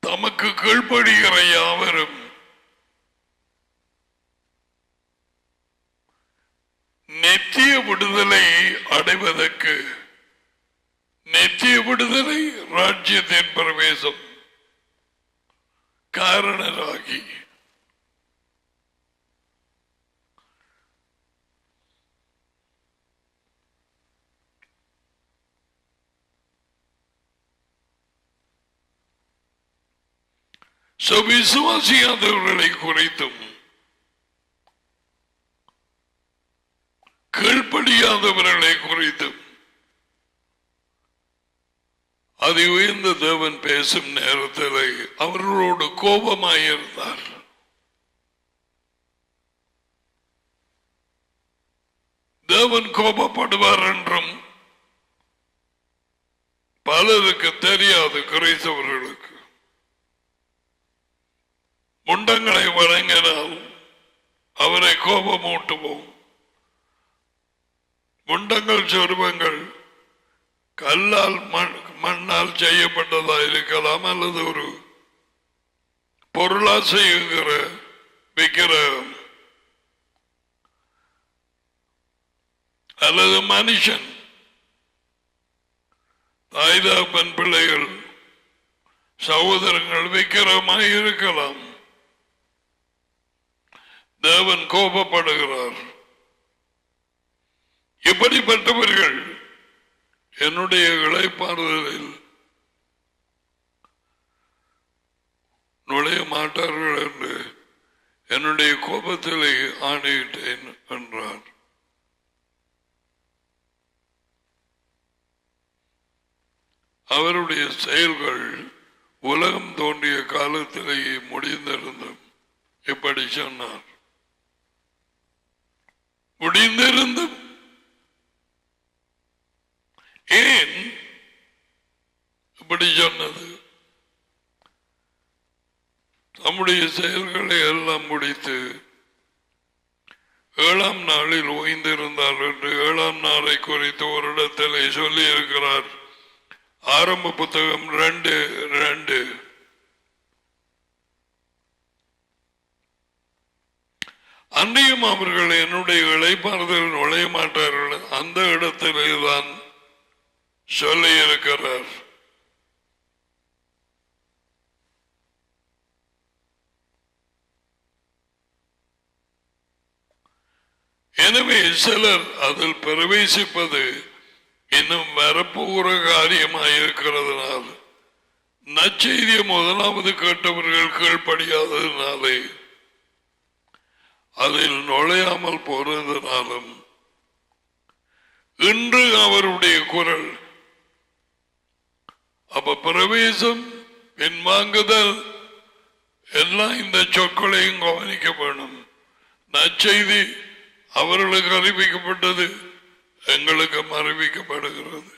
Speaker 1: தமக்கு கீழ்ப்படுகிற யாவரும் நித்திய விடுதலை அடைவதற்கு நித்திய விடுதலை ராஜ்யத்தின் பிரவேசம் காரணராகி விசுவாசியாதவர்களை குறித்தும் கீழ்ப்படியாதவர்களை குறித்தும் அது உயர்ந்த தேவன் பேசும் நேரத்தில் அவர்களோடு கோபமாயிருந்தார். தேவன் கோபப்படுவார் என்றும் பலருக்கு தெரியாது. கிறிஸ்தவர்களுக்கு முண்டங்களை வழங்கினால் அவரை கோபமூட்டுவோம். முண்டங்கள் சொருபங்கள் கல்லால் மண்ணால் செய்யப்பட்டதா இருக்கலாம், அல்லது ஒரு பொருளா செய்கிற விக்கிரகம், அல்லது மனுஷன் தாய்தாப்பன் பிள்ளைகள் சகோதரங்கள் விக்கிரகமாய் இருக்கலாம். தேவன் கோபப்படுகிறார். இப்படிப்பட்டவர்கள் என்னுடைய இளைப்பாறுதலில் நுழைய மாட்டார்கள் என்று என்னுடைய கோபத்திலே ஆணையிட்டேன் என்றார். அவருடைய செயல்கள் உலகம் தோன்றிய காலத்திலேயே முடிந்திருந்தும் இப்படி சொன்னார். முடிந்திருந்தும் ஏன் இப்படி சொன்னது? தம்முடைய செயல்களை எல்லாம் முடித்து 7ஆம் நாளில் ஓய்ந்திருந்தார் என்று 7ஆம் நாளை குறித்து ஒரு இடத்திலே சொல்லி இருக்கிறார். ஆரம்ப புத்தகம் 2:2. அன்றையும் அவர்கள் என்னுடைய இளைப்பாறுதல் நுழைய மாட்டார்கள். அந்த இடத்திலே தான் சொல்லி இருக்கிறார். எனவே சிலர் அதில் பிரவேசிப்பது இன்னும் வரப்போகிற காரியமாயிருக்கிறதுனால், நற்செய்தியை முதலாவது கேட்டவர்கள் கீழ்ப்படியாததினாலே அதில் நுழையாமல் போறதுனாலும், இன்று அவருடைய குரல் அப்ப பிரவேசம் பின்வாங்குதல் எல்லாம் இந்த சொற்களையும் கவனிக்க வேணும். நற்செய்தி அவர்களுக்கு அறிவிக்கப்பட்டது, எங்களுக்கு அறிவிக்கப்படுகிறது.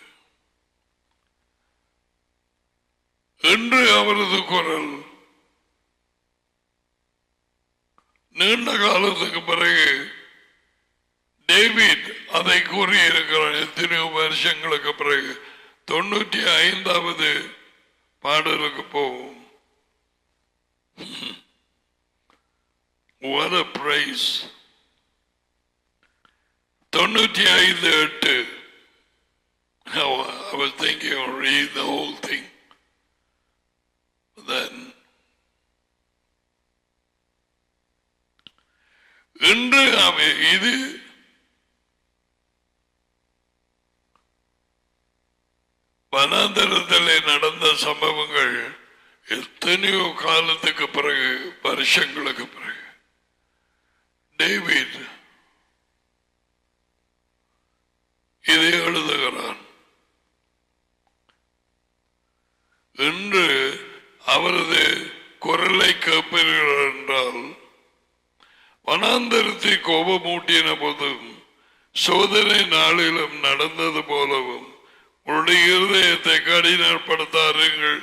Speaker 1: இன்று அவரது குரல் நீண்ட காலத்துக்கு பிறகு டேவிட் அதை கூறியிருக்கிறார். எத்தனையோ வருஷங்களுக்கு பிறகு 95வது பாடலுக்கு போவோம். What a praise. 95:8. I was thinking of read the whole thing. Then இன்று இது வனாந்தரத்தில் நடந்த சம்பவங்கள் எத்தனையோ காலத்துக்கு பிறகு, வருஷங்களுக்கு பிறகு டேவிட் இதை எழுதுகிறான். என்று அவரது குரலை கேட்பீர்கள் என்றால், வனாந்தரத்தை கோபமூட்டின போதும் சோதனை நாளிலும் நடந்தது போலவும் உங்களுடைய இருதயத்தை கடினப்படுத்தாருங்கள்.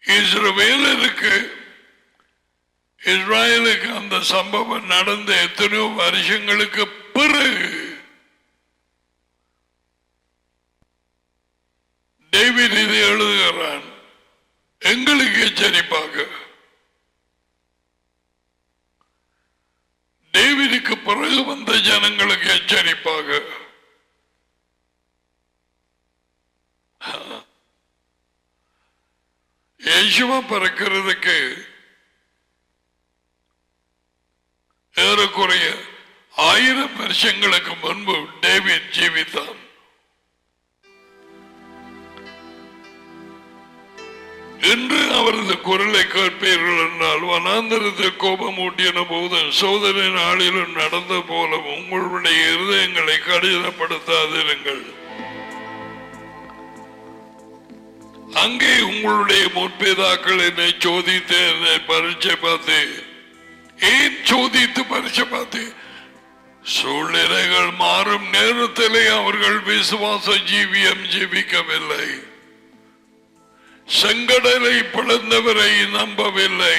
Speaker 1: இஸ்ரவேலுக்கு அந்த சம்பவம் நடந்த எத்தனையோ வருஷங்களுக்கு பிறகு டேவிட் இதை எழுதுகிறான். எங்களுக்கு எச்சரிப்பாக, டேவிடுக்கு பிறகு வந்த ஜனங்களுக்கு எச்சரிப்பாக. இயேசுவா பிறக்கிறதுக்கு ஏறக்குறைய 1000 வருஷங்களுக்கு முன்பு டேவிட் ஜீவித்தான். என்று அவரது குரலை கேட்பீர்கள் என்றால், வனாந்தரத்தில் கோபம் ஊட்டின போதும் சோதனை நாளிலும் நடந்த போலும் உங்களுடைய இருதயங்களை கடினப்படுத்தாதிருங்கள். அங்கே உங்களுடைய முற்பிதாக்கள் என்னை சோதித்து, என்னை பரீட்சை பார்த்து, ஏன் சோதித்து பரீட்சை பார்த்து? சூழ்நிலைகள் மாறும் நேரத்திலே அவர்கள் விசுவாச ஜீவியம் ஜீவிக்கவில்லை. செங்கடலை பிளந்தவரை நம்பவில்லை.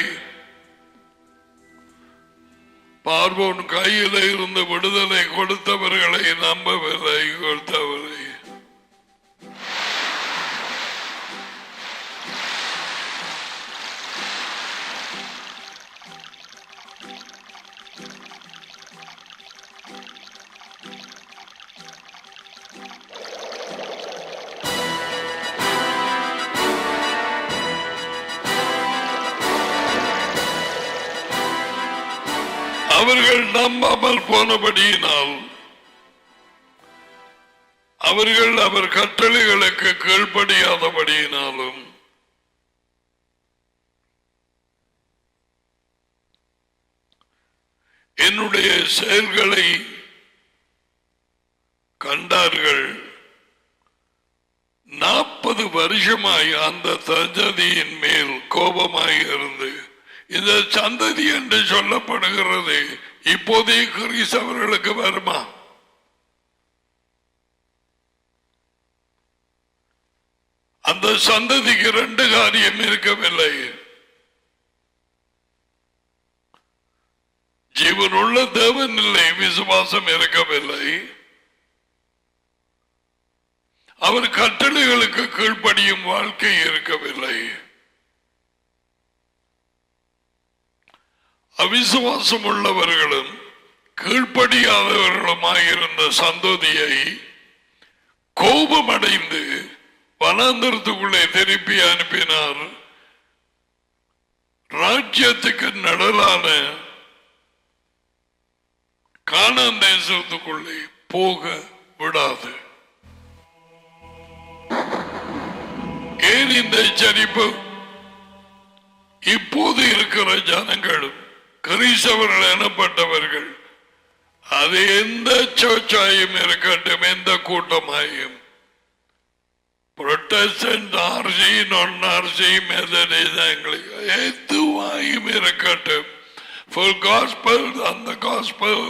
Speaker 1: பார்வோன் கையில் இருந்து விடுதலை கொடுத்தவர்களை நம்பவில்லை. கொடுத்தவரை அவர்கள் நம்பாமல் போனபடியினால், அவர்கள் அவர் கட்டளைகளுக்கு கீழ்ப்படியாதபடியினாலும் என்னுடைய செயல்களை கண்டார்கள். 40 வருஷமாய் அந்த சந்ததியின் மேல் கோபமாய் இருந்து, இந்த சந்ததி என்று சொல்லப்படுகிறது இப்போதே கிறிஸ்தவர்களுக்கு வருமா? அந்த சந்ததிக்கு 2 காரியம் இருக்கவில்லை. ஜீவனுள்ள தேவன் இல்லை, விசுவாசம் இருக்கவில்லை. அவர் கட்டளைகளுக்கு கீழ்ப்படியும் வாழ்க்கை இருக்கவில்லை. அவிசுவாசம் உள்ளவர்களும் கீழ்ப்படியாதவர்களுமாயிருந்த சந்ததியை கோபமடைந்து வனாந்தரத்துக்குள்ளே திருப்பி அனுப்பினார். ராஜ்யத்துக்கு நடுலான கானான் தேசத்துக்குள்ளே போக விடாது. ஏன் இந்த எச்சரிப்பு? இப்போது இருக்கிற ஜனங்களும் கிறிஸ்தவர்கள் எனப்பட்டவர்கள், அது எந்த சர்ச்சாயும் இருக்கட்டும், எந்த கூட்டமாயும், புரொட்டஸ்டன்ட், ஆர்சி, நான் ஆர்சி, மெத்தடிஸ்ட், ஆங்கிலிக்கன், எதுவாயும் இருக்கட்டும், ஃபுல் காஸ்பல், அந்த காஸ்பல்,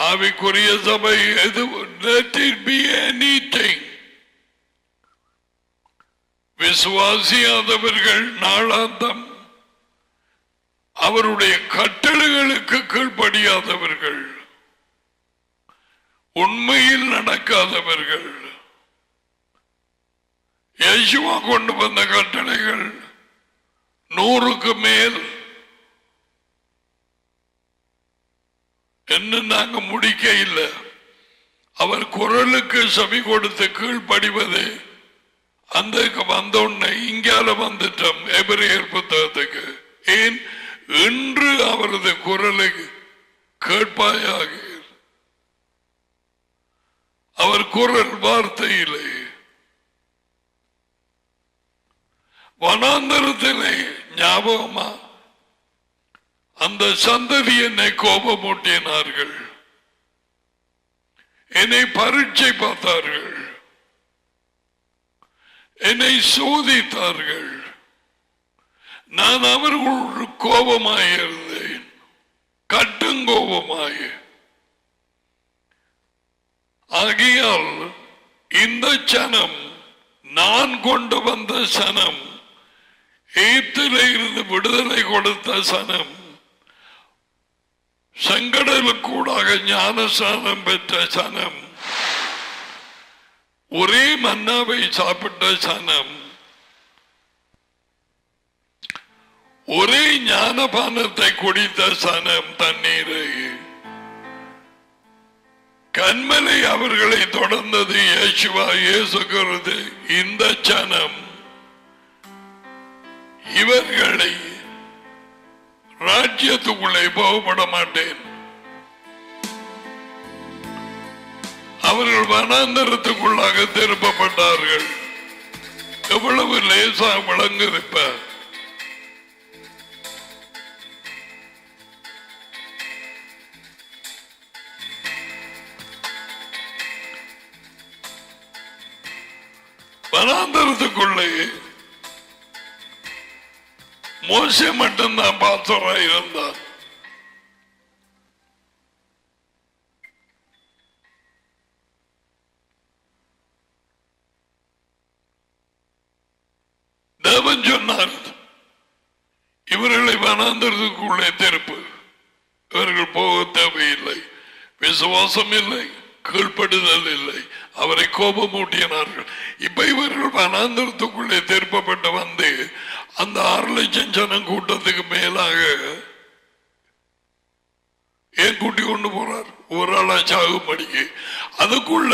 Speaker 1: ஆவிக்குரிய சபை, எது, let it be anything. விசுவாசியாதவர்கள் நாளாந்தம் அவருடைய கட்டளைகளுக்கு கீழ்ப்படியாதவர்கள், உண்மையில் நடக்காதவர்கள், இயேசுவா கொண்டு வந்த கட்டளைகள் 100க்கு மேல் என்ன நாங்க முடிக்க இல்லை. அவர் குரலுக்கு செவி கொடுத்து கீழ்ப்படிவது, அந்த வந்தோடனே இங்கால வந்துட்டோம் எபிரேயர் புத்தகத்துக்கு. ஏன் இன்று அவரது குரலை கேட்பாயாக. அவர் குரல் வார்த்தையிலே வனாந்தரத்திலே ஞாபகமா அந்த சந்ததி என்னை கோபமூட்டினார்கள், என்னை பரீட்சை பார்த்தார்கள், என்னை சோதித்தார்கள். நான் அவர்களோடு கோபமாயிருந்தேன், கட்டுங்கோபமாய். ஆகையால் இந்த சனம் நான் கொண்டு வந்த சனம், எகிப்திலே இருந்து விடுதலை கொடுத்த சனம், செங்கடலுக்கூடாக ஞானஸ்நானம் பெற்ற சனம், ஒரே மன்னாவை சாப்பிட்ட சனம், ஒரே ஞானபானத்தை குடித்த சனம், தண்ணீரை கண்மலை அவர்களை தொடர்ந்தது இயேசுவா இயேசுகிறது. இந்த சனம் இவர்களை ராஜ்யத்துக்குள்ளே போகப்பட மாட்டேன். அவர்கள் வனாந்தரத்துக்குள்ளாக திருப்பப்பட்டார்கள். எவ்வளவு லேசா விளங்குறிப்ப. வனாந்தரத்துக்குள்ளே மோசே மட்டும்தான் பாஸ்டராக இருந்தார். தேவன் சொன்னார், இவர்களை வனாந்தரத்துக்குள்ளே திருப்பு. இவர்கள் போக தேவையில்லை. விசுவாசம் இல்லை, கீழ்ப்படுதல் இல்லை. அவரை கோபமூட்டினார்கள். இப்ப இவர்கள் வனாந்தரத்துக்குள்ளே திருப்பப்பட்டு வந்து அந்த 6 லட்சம் ஜனம் கூட்டத்துக்கு மேலாக ஏன் கூட்டி கொண்டு போறார்? ஒரு ஆளா சாகும்படிக்கு. அதுக்குள்ள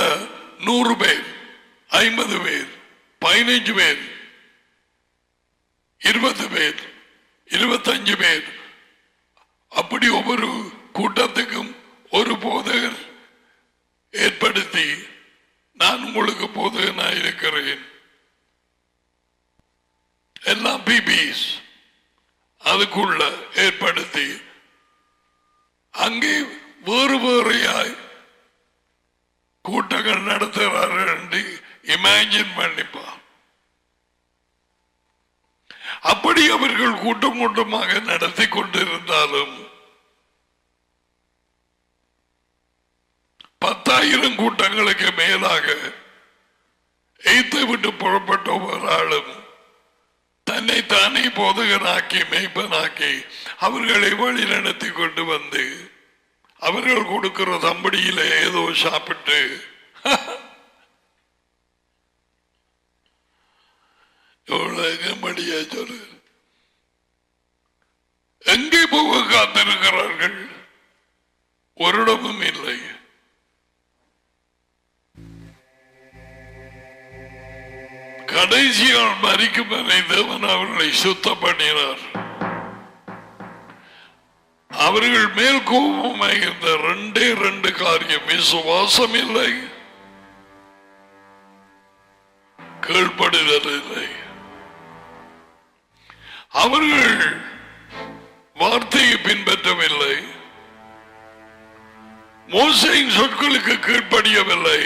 Speaker 1: 100 பேர், 50 பேர், 15 பேர், 20 பேர், 25 பேர், அப்படி ஒவ்வொரு கூட்டத்துக்கும் ஒரு போதகர் ஏற்படுத்தி, நான் உங்களுக்கு போதகனாக இருக்கிறேன், எல்லாம் பிபிஸ் அதுக்குள்ள ஏற்படுத்தி அங்கே வேறு வேறையாய் கூட்டங்கள் நடத்துகிறார்கள் என்று இமேஜின் பண்ணிப்பா. அப்படி அவர்கள் கூட்டம் கூட்டமாக நடத்தி கொண்டிருந்தாலும் 10,000 கூட்டங்களுக்கு மேலாக எய்த்தை விட்டு புறப்பட்ட ஒரு ஆளும் தன்னை தானே போதகனாக்கி மெய்ப்பனாக்கி அவர்களை வழி நடத்தி கொண்டு வந்து அவர்கள் கொடுக்கிற தம்படியில ஏதோ சாப்பிட்டு எவ்வளவு சொல்லு, எங்கே போக காத்திருக்கிறார்கள்? ஒரு இடமும் இல்லை. கடைசியால் மறிக்கும் வரை தேவன் அவர்களை சுத்தம் பண்ணினார். அவர்கள் மேல் கோபமாக இருந்த 2 காரியம்: விசுவாசம் இல்லை, கீழ்ப்படுதல் இல்லை. அவர்கள் வார்த்தையை பின்பற்றவில்லை, மோசேயின் சொற்களுக்கு கீழ்ப்படியவில்லை,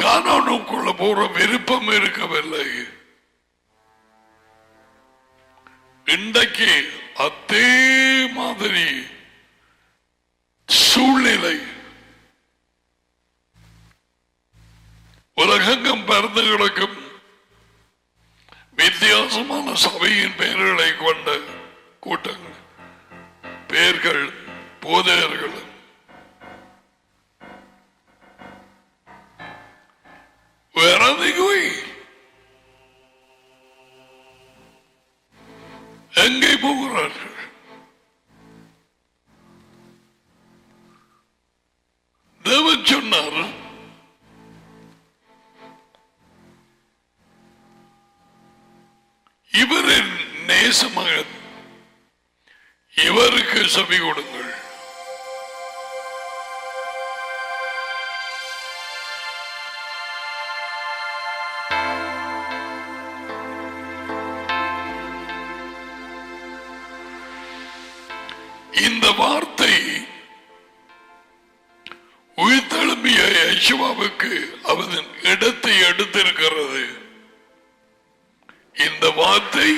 Speaker 1: கானானுக்குள்ள போற விருப்பம் இருக்கவில்லை. இன்றைக்கு அதே மாதிரி சூழ்நிலை உலகெங்கும் பறந்து கிடக்கும் வித்தியாசமான சபையின் பெயர்களை கொண்ட கூட்டங்கள், பெயர்கள், போதையர்கள். Where are they going? எங்கே போகிறார்கள்? தேவன் சொன்னார், இவரின் நேசமகன், இவருக்கு செவி கொடுங்கள். இந்த வார்த்தை உயிர்த்தெழும்பிய யெகோவாவுக்கு அவன் இடத்தை எடுத்திருக்கிறது. இந்த வார்த்தை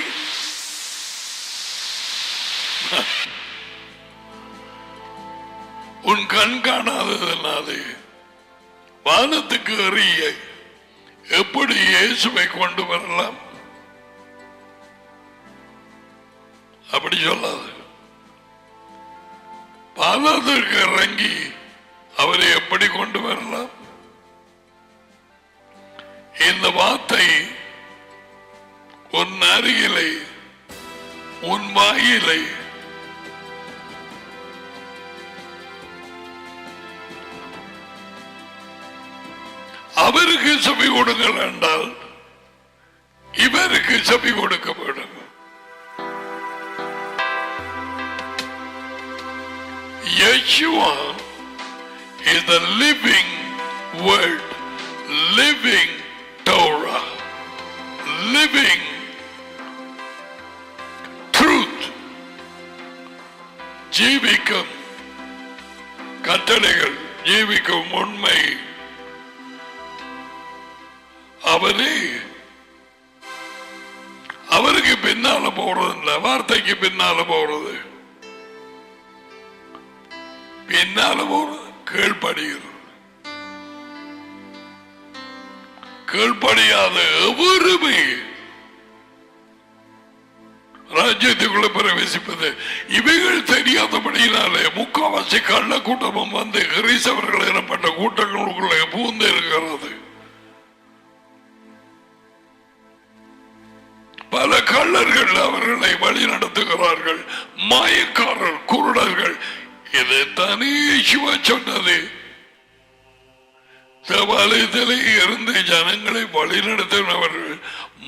Speaker 1: உன் கண் காணாததனாலே வானத்துக்கு அறிய எப்படி இயேசுவை கொண்டு வரலாம்? அப்படி சொல்லாது. வானத்திற்கு இறங்கி அவரை எப்படி கொண்டு வரலாம்? இந்த வார்த்தை உன் அருகிலை, உன் வாயிலை அவருக்கு செவி கொடுங்கள் என்றால் இவருக்கு செவி கொடுக்க வேண்டும். Yeshua is the living word, living Torah, living truth. ஜீவிக்கும் கட்டளைகள், ஜீவிக்கும் உண்மை. அவரே அவருக்கு பின்னால போறது இல்லை, வார்த்தைக்கு பின்னால போறது. பின்னால போறது கீழ்படுகிறது. கீழ்படியாத எவருமே ராஜ்யத்துக்குள்ள பிரவேசிப்பது. இவைகள் தெரியாதபடியினாலே முக்காவாசி கள்ள கூட்டமும் வந்து கிறிஸ்தவர்கள் எனப்பட்ட கூட்டங்களுக்குள்ளே பூந்து இருக்கிறது. பல கள்ளர்கள் அவர்களை வழி நடத்துகிறார்கள், மாயக்காரர், குருடர்கள். இதைத்தானே சிவா சொன்னது. தேவாலயத்திலே இருந்த ஜனங்களை வழிநடத்தினவர்கள்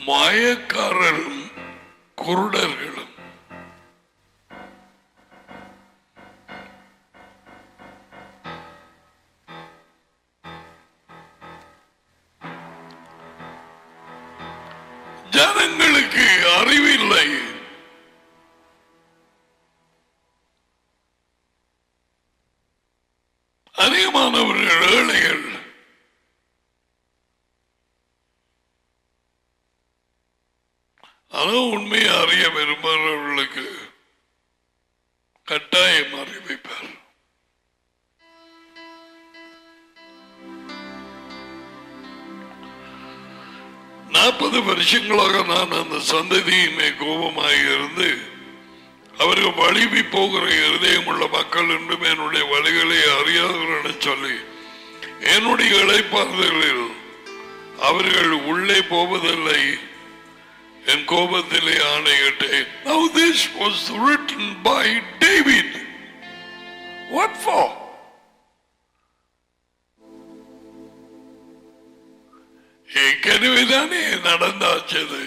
Speaker 1: மாயக்காரரும் குருடர்களும். ஜனங்களுக்கு அறிவில்லை. அதிகமானவர்கள் ஏழைகள். ஆனால் உண்மையை அறிய விரும்புகிறவர்களுக்கு கட்டாயம் அறிவிப்பார். நாற்பது வருஷங்களாக நான் அந்த சந்ததியுமே கோபமாக இருந்து அவர்கள் வழிவி போகிற இருதயம் உள்ள மக்கள் என்றும் என்னுடைய வழிகளை அறியாதவர்கள் சொல்லி என்னுடைய இளைப்பாறுதலில் அவர்கள் உள்ளே போவதில்லை என் கோபத்திலே ஆணையிட்டேன். Now this was written by David. What for? ஏற்கனவேதானே நடந்தாச்சது.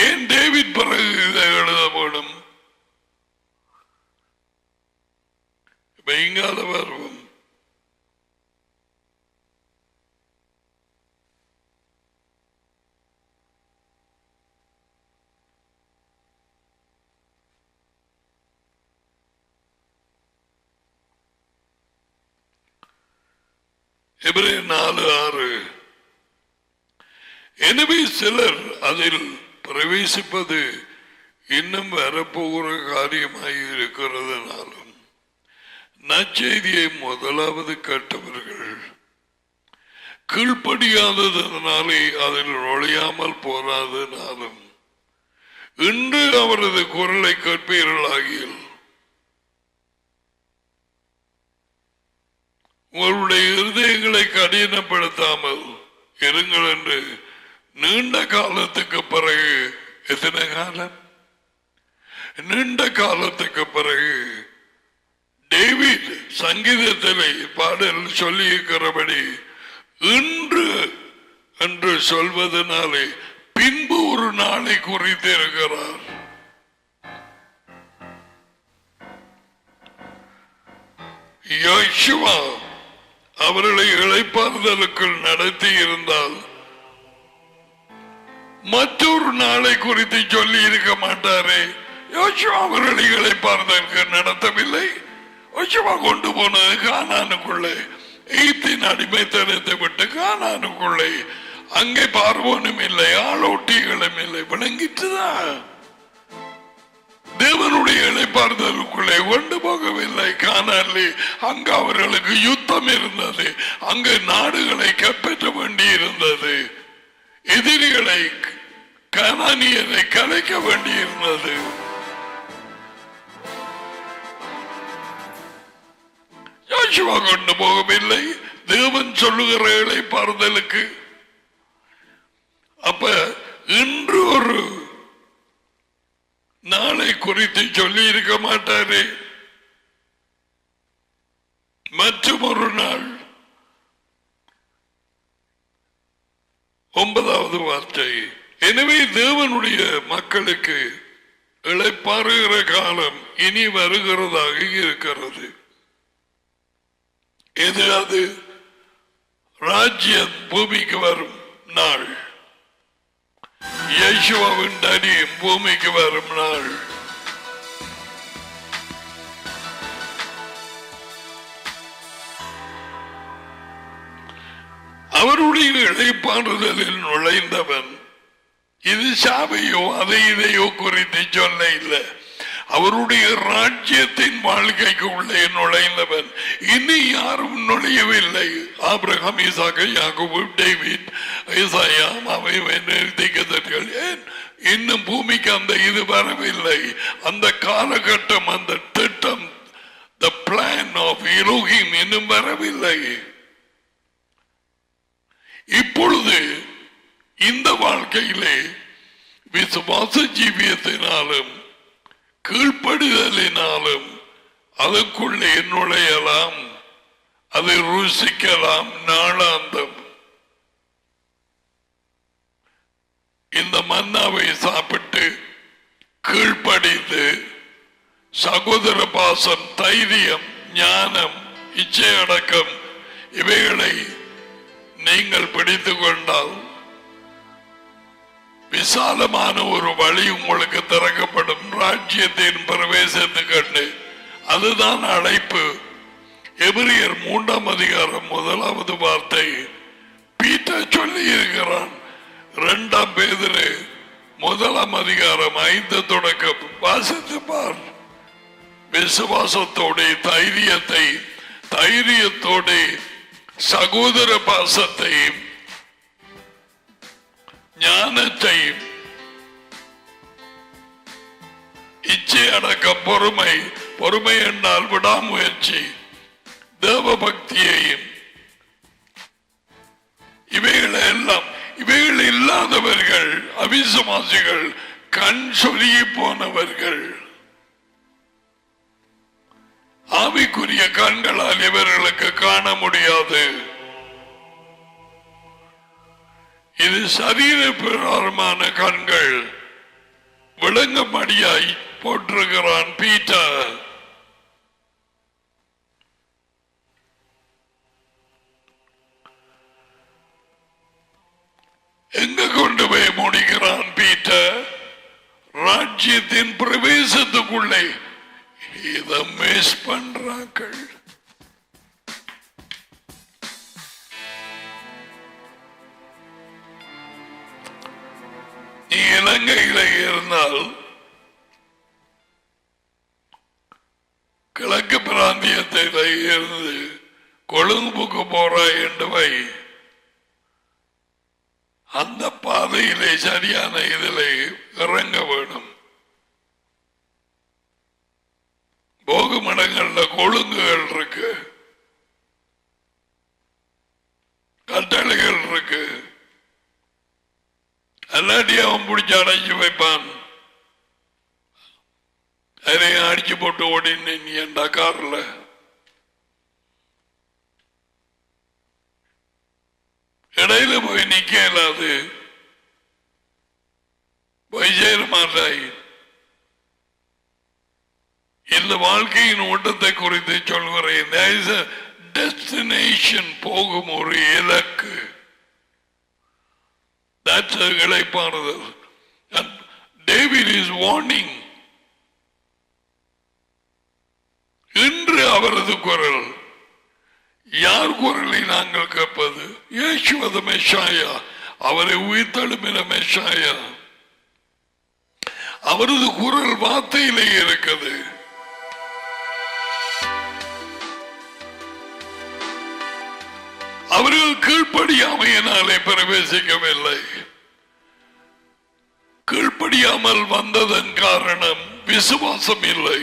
Speaker 1: ஏன் டேவிட் பிறகு இதை எழுத போடும்? இங்கால வருவோம். எபிரேயர் 4:6. எனவே சிலர் அதில் பிரவேசிப்பது இன்னும் வரப்போகிற காரியமாக இருக்கிறதுனாலும் நற்செய்தியை முதலாவது கேட்டவர்கள் கீழ்ப்படியாததனாலே அதில் நுழையாமல் போராதனாலும் இன்று அவரது குரலை கேட்பீர்களாகில் உங்களுடைய இருதயங்களை கடினப்படுத்தாமல் இருங்கள் என்று நீண்ட காலத்துக்கு பிறகு, எத்தனை காலம்? நீண்ட காலத்துக்கு பிறகு டேவிட் சங்கீதத்திலே பாடல் சொல்லி இருக்கிறபடி இன்று என்று சொல்வதனாலே பின்பு ஒரு நாளை குறித்திருக்கிறார். யோசுவா அவர்களை இளைப்பாறுதலுக்குள் நடத்தி இருந்தால் மற்றொரு நாளை குறித்து சொல்லி இருக்க மாட்டாரே. யோசுவா அவர்களை இளைப்பாறுதலுக்கு நடத்தவில்லை. யோசுவா கொண்டு போனது கானானுக்குள்ளே, எகிப்தின் அடிமைத்தனத்தை விட்டு கானானுக்குள்ளே. அங்கே பார்வோனும் இல்லை, ஆளோட்டிகளும் இல்லை. விளங்கிட்டுதான் தேவனுடைய இளைப்பாறுதலுக்குள்ளே கொண்டு போகவில்லை. கானாலே அங்கு அவர்களுக்கு யுத்தம் இருந்தது. அங்கு நாடுகளை கைப்பற்ற வேண்டி இருந்தது. எதிரிகளை கானானியரை கலைக்க வேண்டி இருந்தது. யோசுவா கொண்டு போகவில்லை தேவன் சொல்லுகிற இளைப்பாறுதலுக்கு. அப்ப இன்று ஒரு நாளை குறித்து சொல்லி இருக்க மாட்டாரே. மற்றும் ஒரு நாள் 9வது வார்த்தை. எனவே தேவனுடைய மக்களுக்கு இளைப்பாறுகிற காலம் இனி வருகிறதாக இருக்கிறது. எது அது? ராஜ்யம் பூமிக்கு வரும் நாள், யேசுவின் தனியும் பூமிக்கு வரும் நாள். அவருடைய இளைப்பாறுதலில் நுழைந்தவன் இது சாவையோ அதை இதையோ குறித்து சொல்ல இல்லை. அவருடைய ராஜ்யத்தின் வாழ்க்கைக்கு உள்ளே நுழைந்தவன். இனி யாரும் நுழையவில்லை. ஆபிரகாம், ஈசாக்கு, யாக்கோபு, டேவிட், ஏசாயா, ஏன் இன்னும் பூமிக்கு அந்த இது வரவில்லை. அந்த காலகட்டம், அந்த திட்டம், the plan of Elohim இன்னும் வரவில்லை. இப்பொழுது இந்த வாழ்க்கையிலே விசுவாச ஜீவியத்தினாலும் கீழ்ப்படிதலினாலும் அதுக்குள்ளே நுழையலாம், அதை ருசிக்கலாம். நாளாந்தம் இந்த மன்னாவை சாப்பிட்டு கீழ்ப்படிந்து சகோதர பாசம், தைரியம், ஞானம், இச்சையடக்கம் இவைகளை நீங்கள் பிடித்துக் கொண்டால் விசாலமான ஒரு வழி உங்களுக்கு திறக்கப்படும். ராஜ்யத்தின் பிரவேசத்துக்கு அதுதான் அழைப்பு. எபிரியர் 3ஆம் அதிகாரம் 1வது வார்த்தை பீட்டர் சொல்லி இருக்கிறான். 2ஆம் பேதுரு 1ஆம் அதிகாரம் 5 தொடக்கம் வாசித்து பார். விசுவாசத்தோட தைரியத்தோட சகோதர பாசத்தையும் ஞானத்தையும் இச்சை அடக்க பொறுமை என்றால் விடாமுயற்சி, தேவ பக்தியையும் இவைகள் இல்லாதவர்கள் அவிசுவாசிகள், கண் சொருகி போனவர்கள். ஆவிக்குரிய கண்களால் இவர்களுக்கு காண முடியாது. இது சரீர பிரகாரமான கண்கள். விளங்கமடியாய் போட்டிருக்கிறான் பீட்டர். எங்க கொண்டு போய் முடிக்கிறான் பீட்டர்? ராஜ்யத்தின் பிரவேசத்துக்குள்ளே. இதை மிஸ் பண்றார்கள். நீ இலங்கையில இருந்தால் கிழக்கு பிராந்தியத்தில் இருந்து கொழும்புக்கு போறாய் என்று வை. அந்த பாதையிலே சரியான இதிலே இறங்க வேணும். போகுமிடங்கள்ல கொழுங்குகள் இருக்கு, கட்டளைகள் இருக்கு. எல்லாத்தையும் அவன் பிடிச்சி அடைச்சு வைப்பான். அதையும் அடிச்சு போட்டு ஓடின்னு நீ என்டா கார்ல. இடையில போய் நிக்க இயலாது. போய் சேர மாட்டாய். இந்த வாழ்க்கையின் ஓட்டத்தை குறித்து சொல்கிறேன். டெஸ்டினேஷன், போகும் ஒரு இலக்கு. இளைப்பாறுதல். David is warning. இன்று அவரது குரல். யார் குரலை நாங்கள் கேட்பது? இயேசுவது மெஷாயா, அவரை உயிர்த்தெழுப்பின மெஷாயா. அவரது குரல் வார்த்தையிலே இருக்குது. அவர்கள் கீழ்ப்படியாமையினாலே பிரவேசிக்கவில்லை. கீழ்ப்படியாமல் வந்ததன் காரணம் விசுவாசம் இல்லை.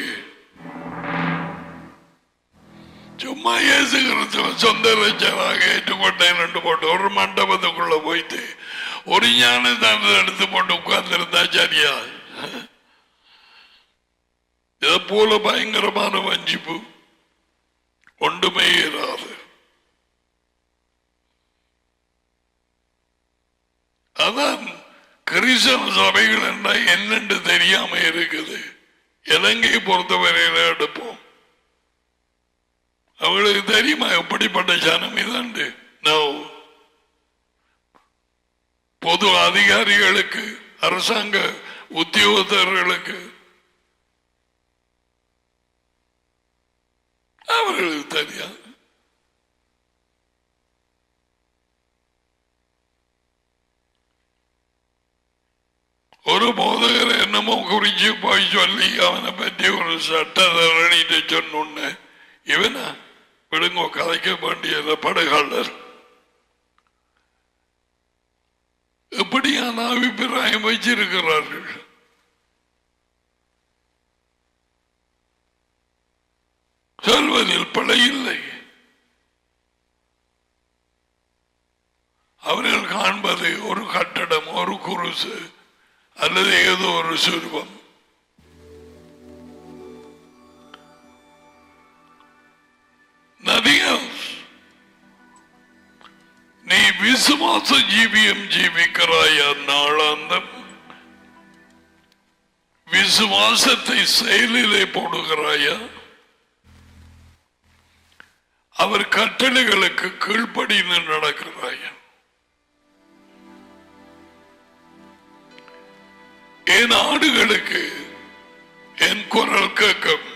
Speaker 1: சும்மா இயேசு கிறிஸ்துவ சொந்த ரட்சகராக ஏற்றுக்கொண்டேன் என்று போட்டு ஒரு மண்டபத்துக்குள்ள போயிட்டு ஒரு ஞானஸ்தானத்தை எடுத்து போட்டு உட்கார்ந்திருந்தா சரியா? இதை போல பயங்கரமான வஞ்சிப்பு ஒன்றுமே இராது. அதான் கிறிஸ்தவ சபைகள் என்றால் என்னென்று தெரியாம இருக்குது. இலங்கையை பொறுத்தவரையில எடுப்போம். அவங்களுக்கு தெரியுமா எப்படிப்பட்ட ஜனம் இதாண்டு? பொது அதிகாரிகளுக்கு, அரசாங்க உத்தியோகத்தர்களுக்கு அவர்களுக்கு தெரியாது. ஒரு போதகர் என்னமோ குறிச்சு போய் சொல்லி அவனை பற்றி ஒரு சட்டத்தரணிட்டு சொன்ன, இவனா விடுங்கோ கதைக்க வேண்டிய படுகாளர். எப்படியான அபிப்பிராயம் வச்சிருக்கிறார்கள்? சொல்வதில் பிழை இல்லை. அவர்கள் காண்பது ஒரு கட்டடம், ஒரு குருசு அல்லது ஏதோ ஒரு சுருவம். நீ விசுவாச ஜீவியம் ஜீவிக்கிறாயா? நாளாந்தம் விசுவாசத்தை செயலிலே போடுகிறாயா? அவர் கட்டளைகளுக்கு கீழ்ப்படிந்து நடக்கிறாயா? என் ஆடுகளுக்கு என் குரல் கேட்கும்,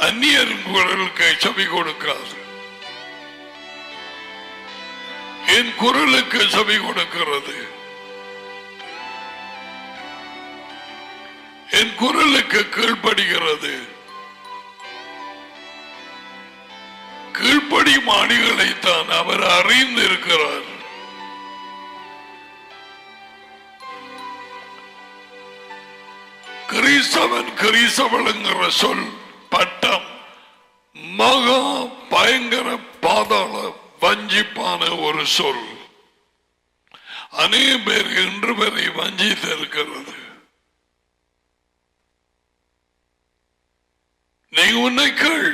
Speaker 1: அந்நியரின் குரலுக்கு செவி கொடுக்காது. என் குரலுக்கு செவி கொடுக்கிறது. என் குரலுக்கு கீழ்ப்படுகிறது. கீழ்ப்படி மாடிகளைத்தான் அவர் அறிந்திருக்கிறார். கிறிஸ்தவன், கிறிஸ்தவளுங்கிற சொல் பட்டம் மகா பயங்கர பாதாள வஞ்சிப்பான ஒரு சொல். அநேக பேர் இன்று வரை வஞ்சித்திருக்கிறது. நீ உன்னை கேள்.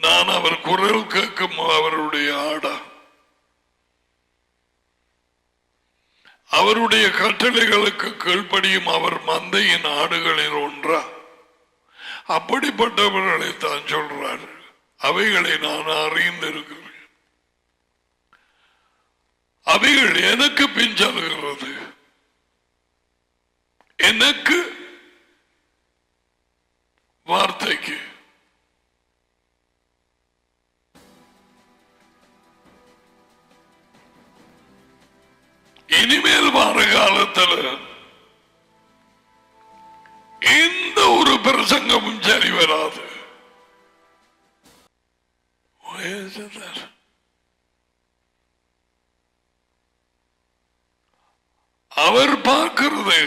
Speaker 1: நான் அவர் குரல் கேட்கும் அவருடைய ஆடா, அவருடைய கட்டளைகளுக்கு கீழ்ப்படியும் அவர் மந்தையின் ஆடுகளில் ஒன்றா. அப்படிப்பட்டவர்களை தான் சொல்றார். அவைகளை நான் அறிந்திருக்கிறேன். அவைகள் எனக்கு பின் செல்கிறது. எனக்கு வார்த்தைக்கு இனிமேல் வார காலத்தில் எந்த ஒரு பிரசங்கமும் சரி வராது. அவர் பார்க்கிறது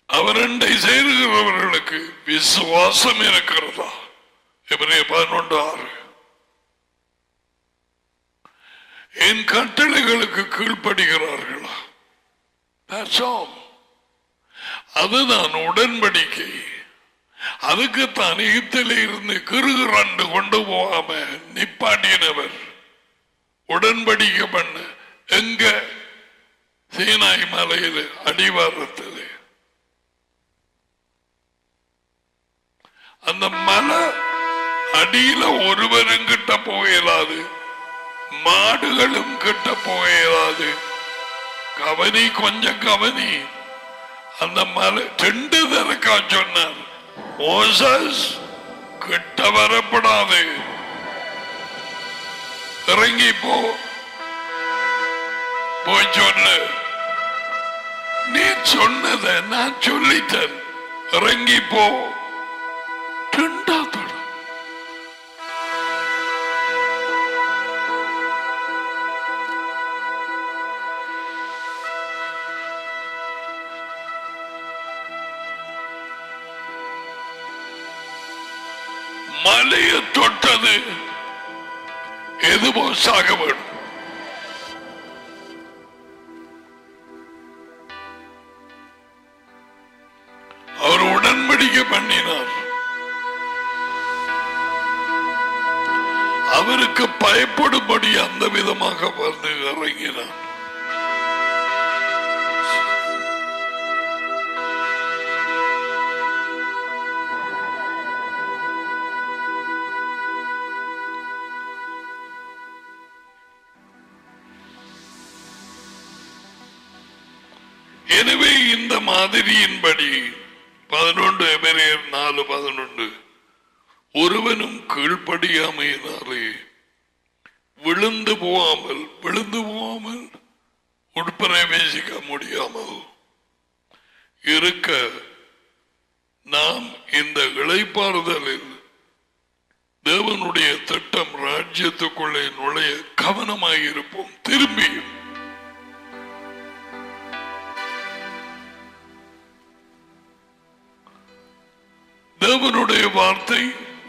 Speaker 1: அவரண்டை சேருகிறவர்களுக்கு விசுவாசம் இருக்கிறதா? எபிரேயர் 11:6. என் கட்டளைகளுக்கு கீழ்ப்படுகிறார்களா? அதுதான் உடன்படிக்கை. அதுக்குத்தான் எகிப்திலே இருந்து கிறுகிறண்டு கொண்டு போகாம நிப்பாட்டினவர். உடன்படிக்கை பண்ண எங்க சீனாய் மலையில் அடிவாரத்தில் அந்த மலை அடியில ஒருவரும் கிட்ட போகலாது, மாடுகளும் கிட்ட போகலாது. கவனி, கொஞ்சம் கவனி. அந்த மலை 2 தரக்கா சொன்னார், மோசஸ் கிட்ட வரப்படாது, இறங்கி போய் சொல்லு. நீ சொன்னதை நான் சொல்லிட்டேன், இறங்கி போ. 2 மலையை தொட்டது எதுவோ சாக வேண்டும். அவர் உடன்படிக்கை பண்ணினார். அவருக்கு பயப்படும்படி அந்த விதமாக வந்து இறங்கினார். எனவே இந்த மாதிரியின்படி 11 எபிரேயர் 4:11 ஒருவனும் கீழ்ப்படியாமையினாலே விழுந்து போகாமல் உட்பிரவேசிக்க முடியாமல் இருக்க நாம் இந்த இளைப்பாறுதலில் தேவனுடைய திட்டம் ராஜ்யத்துக்குள்ளே நுழைய கவனமாயிருப்போம். திரும்பியும் தேவனுடைய வார்த்தை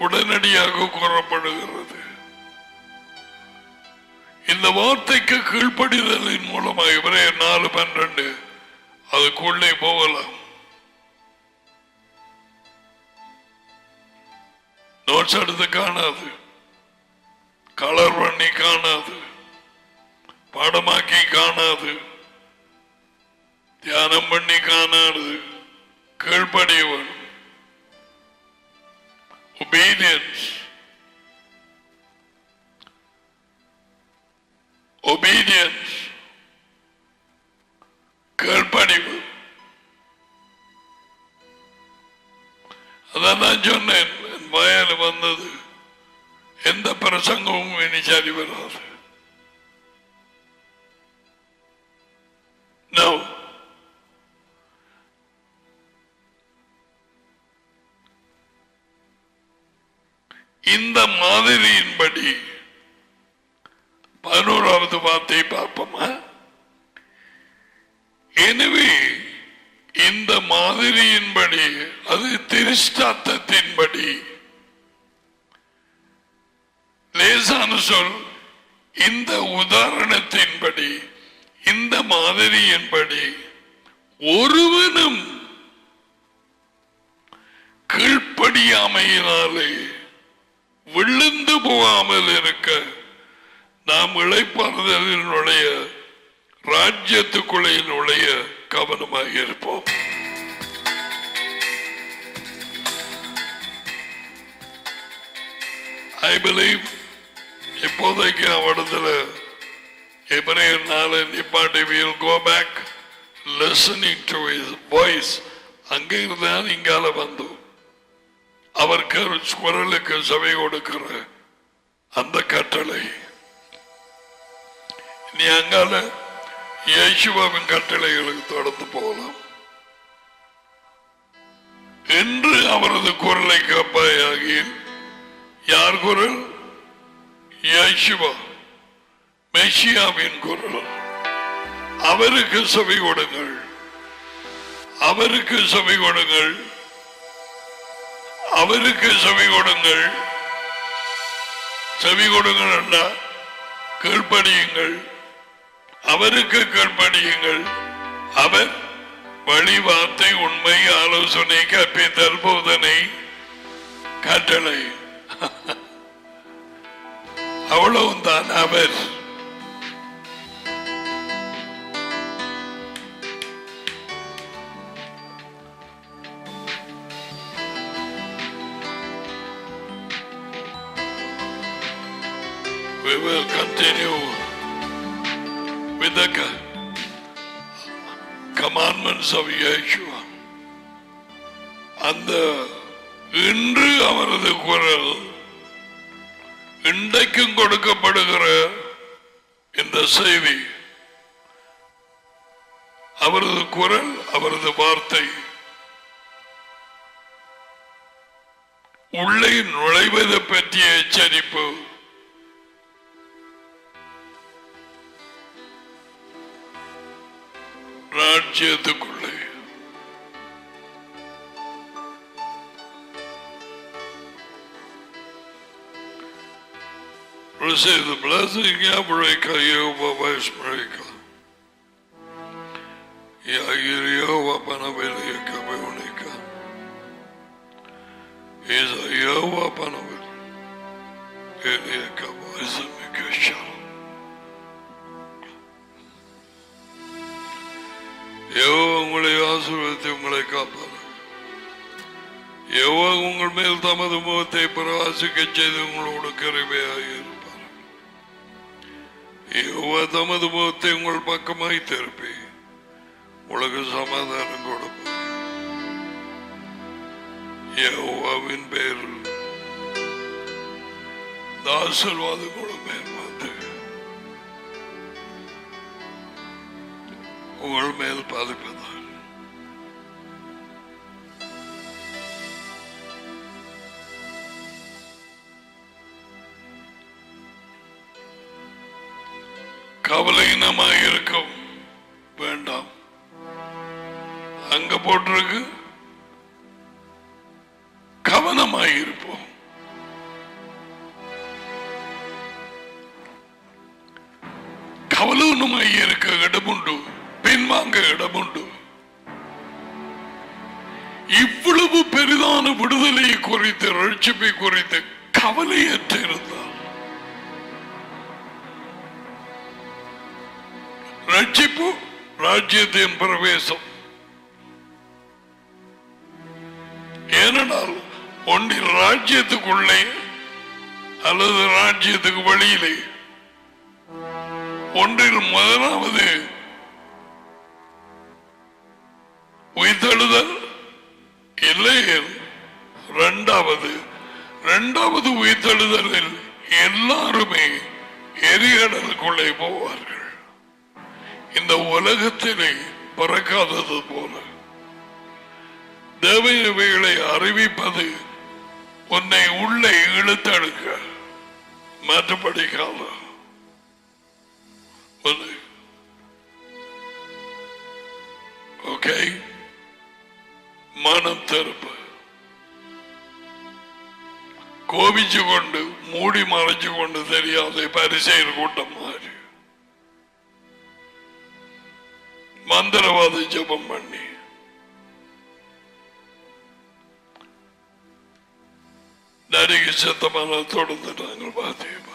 Speaker 1: உடனடியாக கூறப்படுகிறது. இந்த வார்த்தைக்கு கீழ்ப்படிதலின் மூலமாக எபிரேயர் 4:12 அதுக்குள்ளே போகலாம். நோட்ஸ் எடுத்து காணாது, கலர் பண்ணி காணாது, பாடமாக்கி காணாது, தியானம் பண்ணி காணாது. கீழ்ப்படியவன் obedience கீழ்ப்படிவு. அதான் நான் சொன்னேன், வயல் வந்தது எந்த பிரசங்கமும் இனி சரி வராது. No. இந்த மாதிரியின்படி 11வது வார்த்தை பார்ப்போமா? எனவே இந்த மாதிரியின்படி, அது திருஷ்டாத்தத்தின்படி, லேசான சொல், இந்த உதாரணத்தின்படி, இந்த மாதிரியின்படி ஒருவனும் கீழ்ப்படியாமையினாலே விழுந்து போகாமல் இருக்க நாம் இளைப்பாறுதலில் நுழைய, ராஜ்யத்துக்குள்ளே நுழைய கவனமாக இருப்போம். I believe இப்போதைக்கு அவடத்துல எபிரேயர் 4 நிப்பாட்டி we'll go back listening to his voice. அங்கே இருந்தால் இங்கால வந்தோம். அவர் குரலுக்கு சபை கொடுக்கிற அந்த கட்டளை நீ அங்கால இயேசுவின் கட்டளைகளுக்கு தொடர்ந்து போகலாம் என்று அவரது குரலை காப்பாயாகி, யார் குரல்? இயேசுவா, மெசியாவின் குரல். அவருக்கு செவி கொடுங்கள், அவருக்கு செவி கொடுங்கள், அவருக்கு செவி கொடுங்கள். செவி கொடுங்கள் என்றா கீழ்ப்படியுங்கள், அவருக்கு கீழ்ப்படியுங்கள். அவர் வழி, வார்த்தை, உண்மை, ஆலோசனை, கற்பித்தல், போதனை, கட்டளை, அவ்வளவுதான். அவர் We will continue with the commandments of Yeshua. அந்த இன்று அவரது குரல் இன்றைக்கும் கொடுக்கப்படுகிற இந்த செய்தி, அவரது குரல், அவரது வார்த்தை உள்ளே நுழைவது பற்றிய எச்சரிப்பு. ராஜ்யத்துக்குள்ளே receive the blessing, Yabreka, Yehovah, Vashmareka. Yagir Yehovah, Panaveleka, Beonika. Is a Yehovah, Panavel. Eliaka, Vazamika, Shalom. Jehovah உங்களை ஆசீர்வதித்து உங்களை காப்பார். யெகோவா உங்கள் மேல் தமது முகத்தை பிரகாசிக்க செய்து உங்களோடு கிருபையாக இருப்பார். யெகோவா தமது முகத்தை உங்கள் பக்கமாய் திருப்பி உங்களுக்கு சமாதானம் கொடுப்பார். யெகோவாவின் பேரில் இந்த ஆசீர்வாதங்களோடு மேல் வந்து உங்கள் மேல் பாதிப்பதால் கவலையினமாக இருக்க வேண்டாம். அங்க போட்டிருக்கு கவனமாக இருப்போம். கவலனமாய் இருக்க இடமுண்டு, பின்வாங்க இடமுண்டு. இவ்வளவு பெரிதான விடுதலை குறித்து, ரட்சிப்பை குறித்து கவலையற்று இருந்தால் ரட்சிப்பு ராஜ்யத்தின் பிரவேசம். ஏனென்றால் ஒன்றில் ராஜ்யத்துக்குள்ளே அல்லது ராஜ்யத்துக்கு வெளியிலே, ஒன்றில் முதலாவது உயிர்த்தெழுதல் இல்லையில் இரண்டாவது உயிர்த்தெழுதலில் எல்லாருமே எரிகடலுக்குள்ளே போவார்கள். இந்த உலகத்திலே பிறக்காதது போல தேவைகளை அறிவிப்பது உன்னை உள்ளே இழுத்தெடுக்க, மற்றபடி காலம் ஓகே. மனம் திருப்பு, கோபிச்சு கொண்டு மூடி மறைச்சு கொண்டு தெரியாத பரிசெயல் கூட்டம் மாதிரி மந்திரவாத ஜபம் பண்ணி நடிகை சத்தமான தொடர்ந்து நாங்கள் பார்த்தோம்.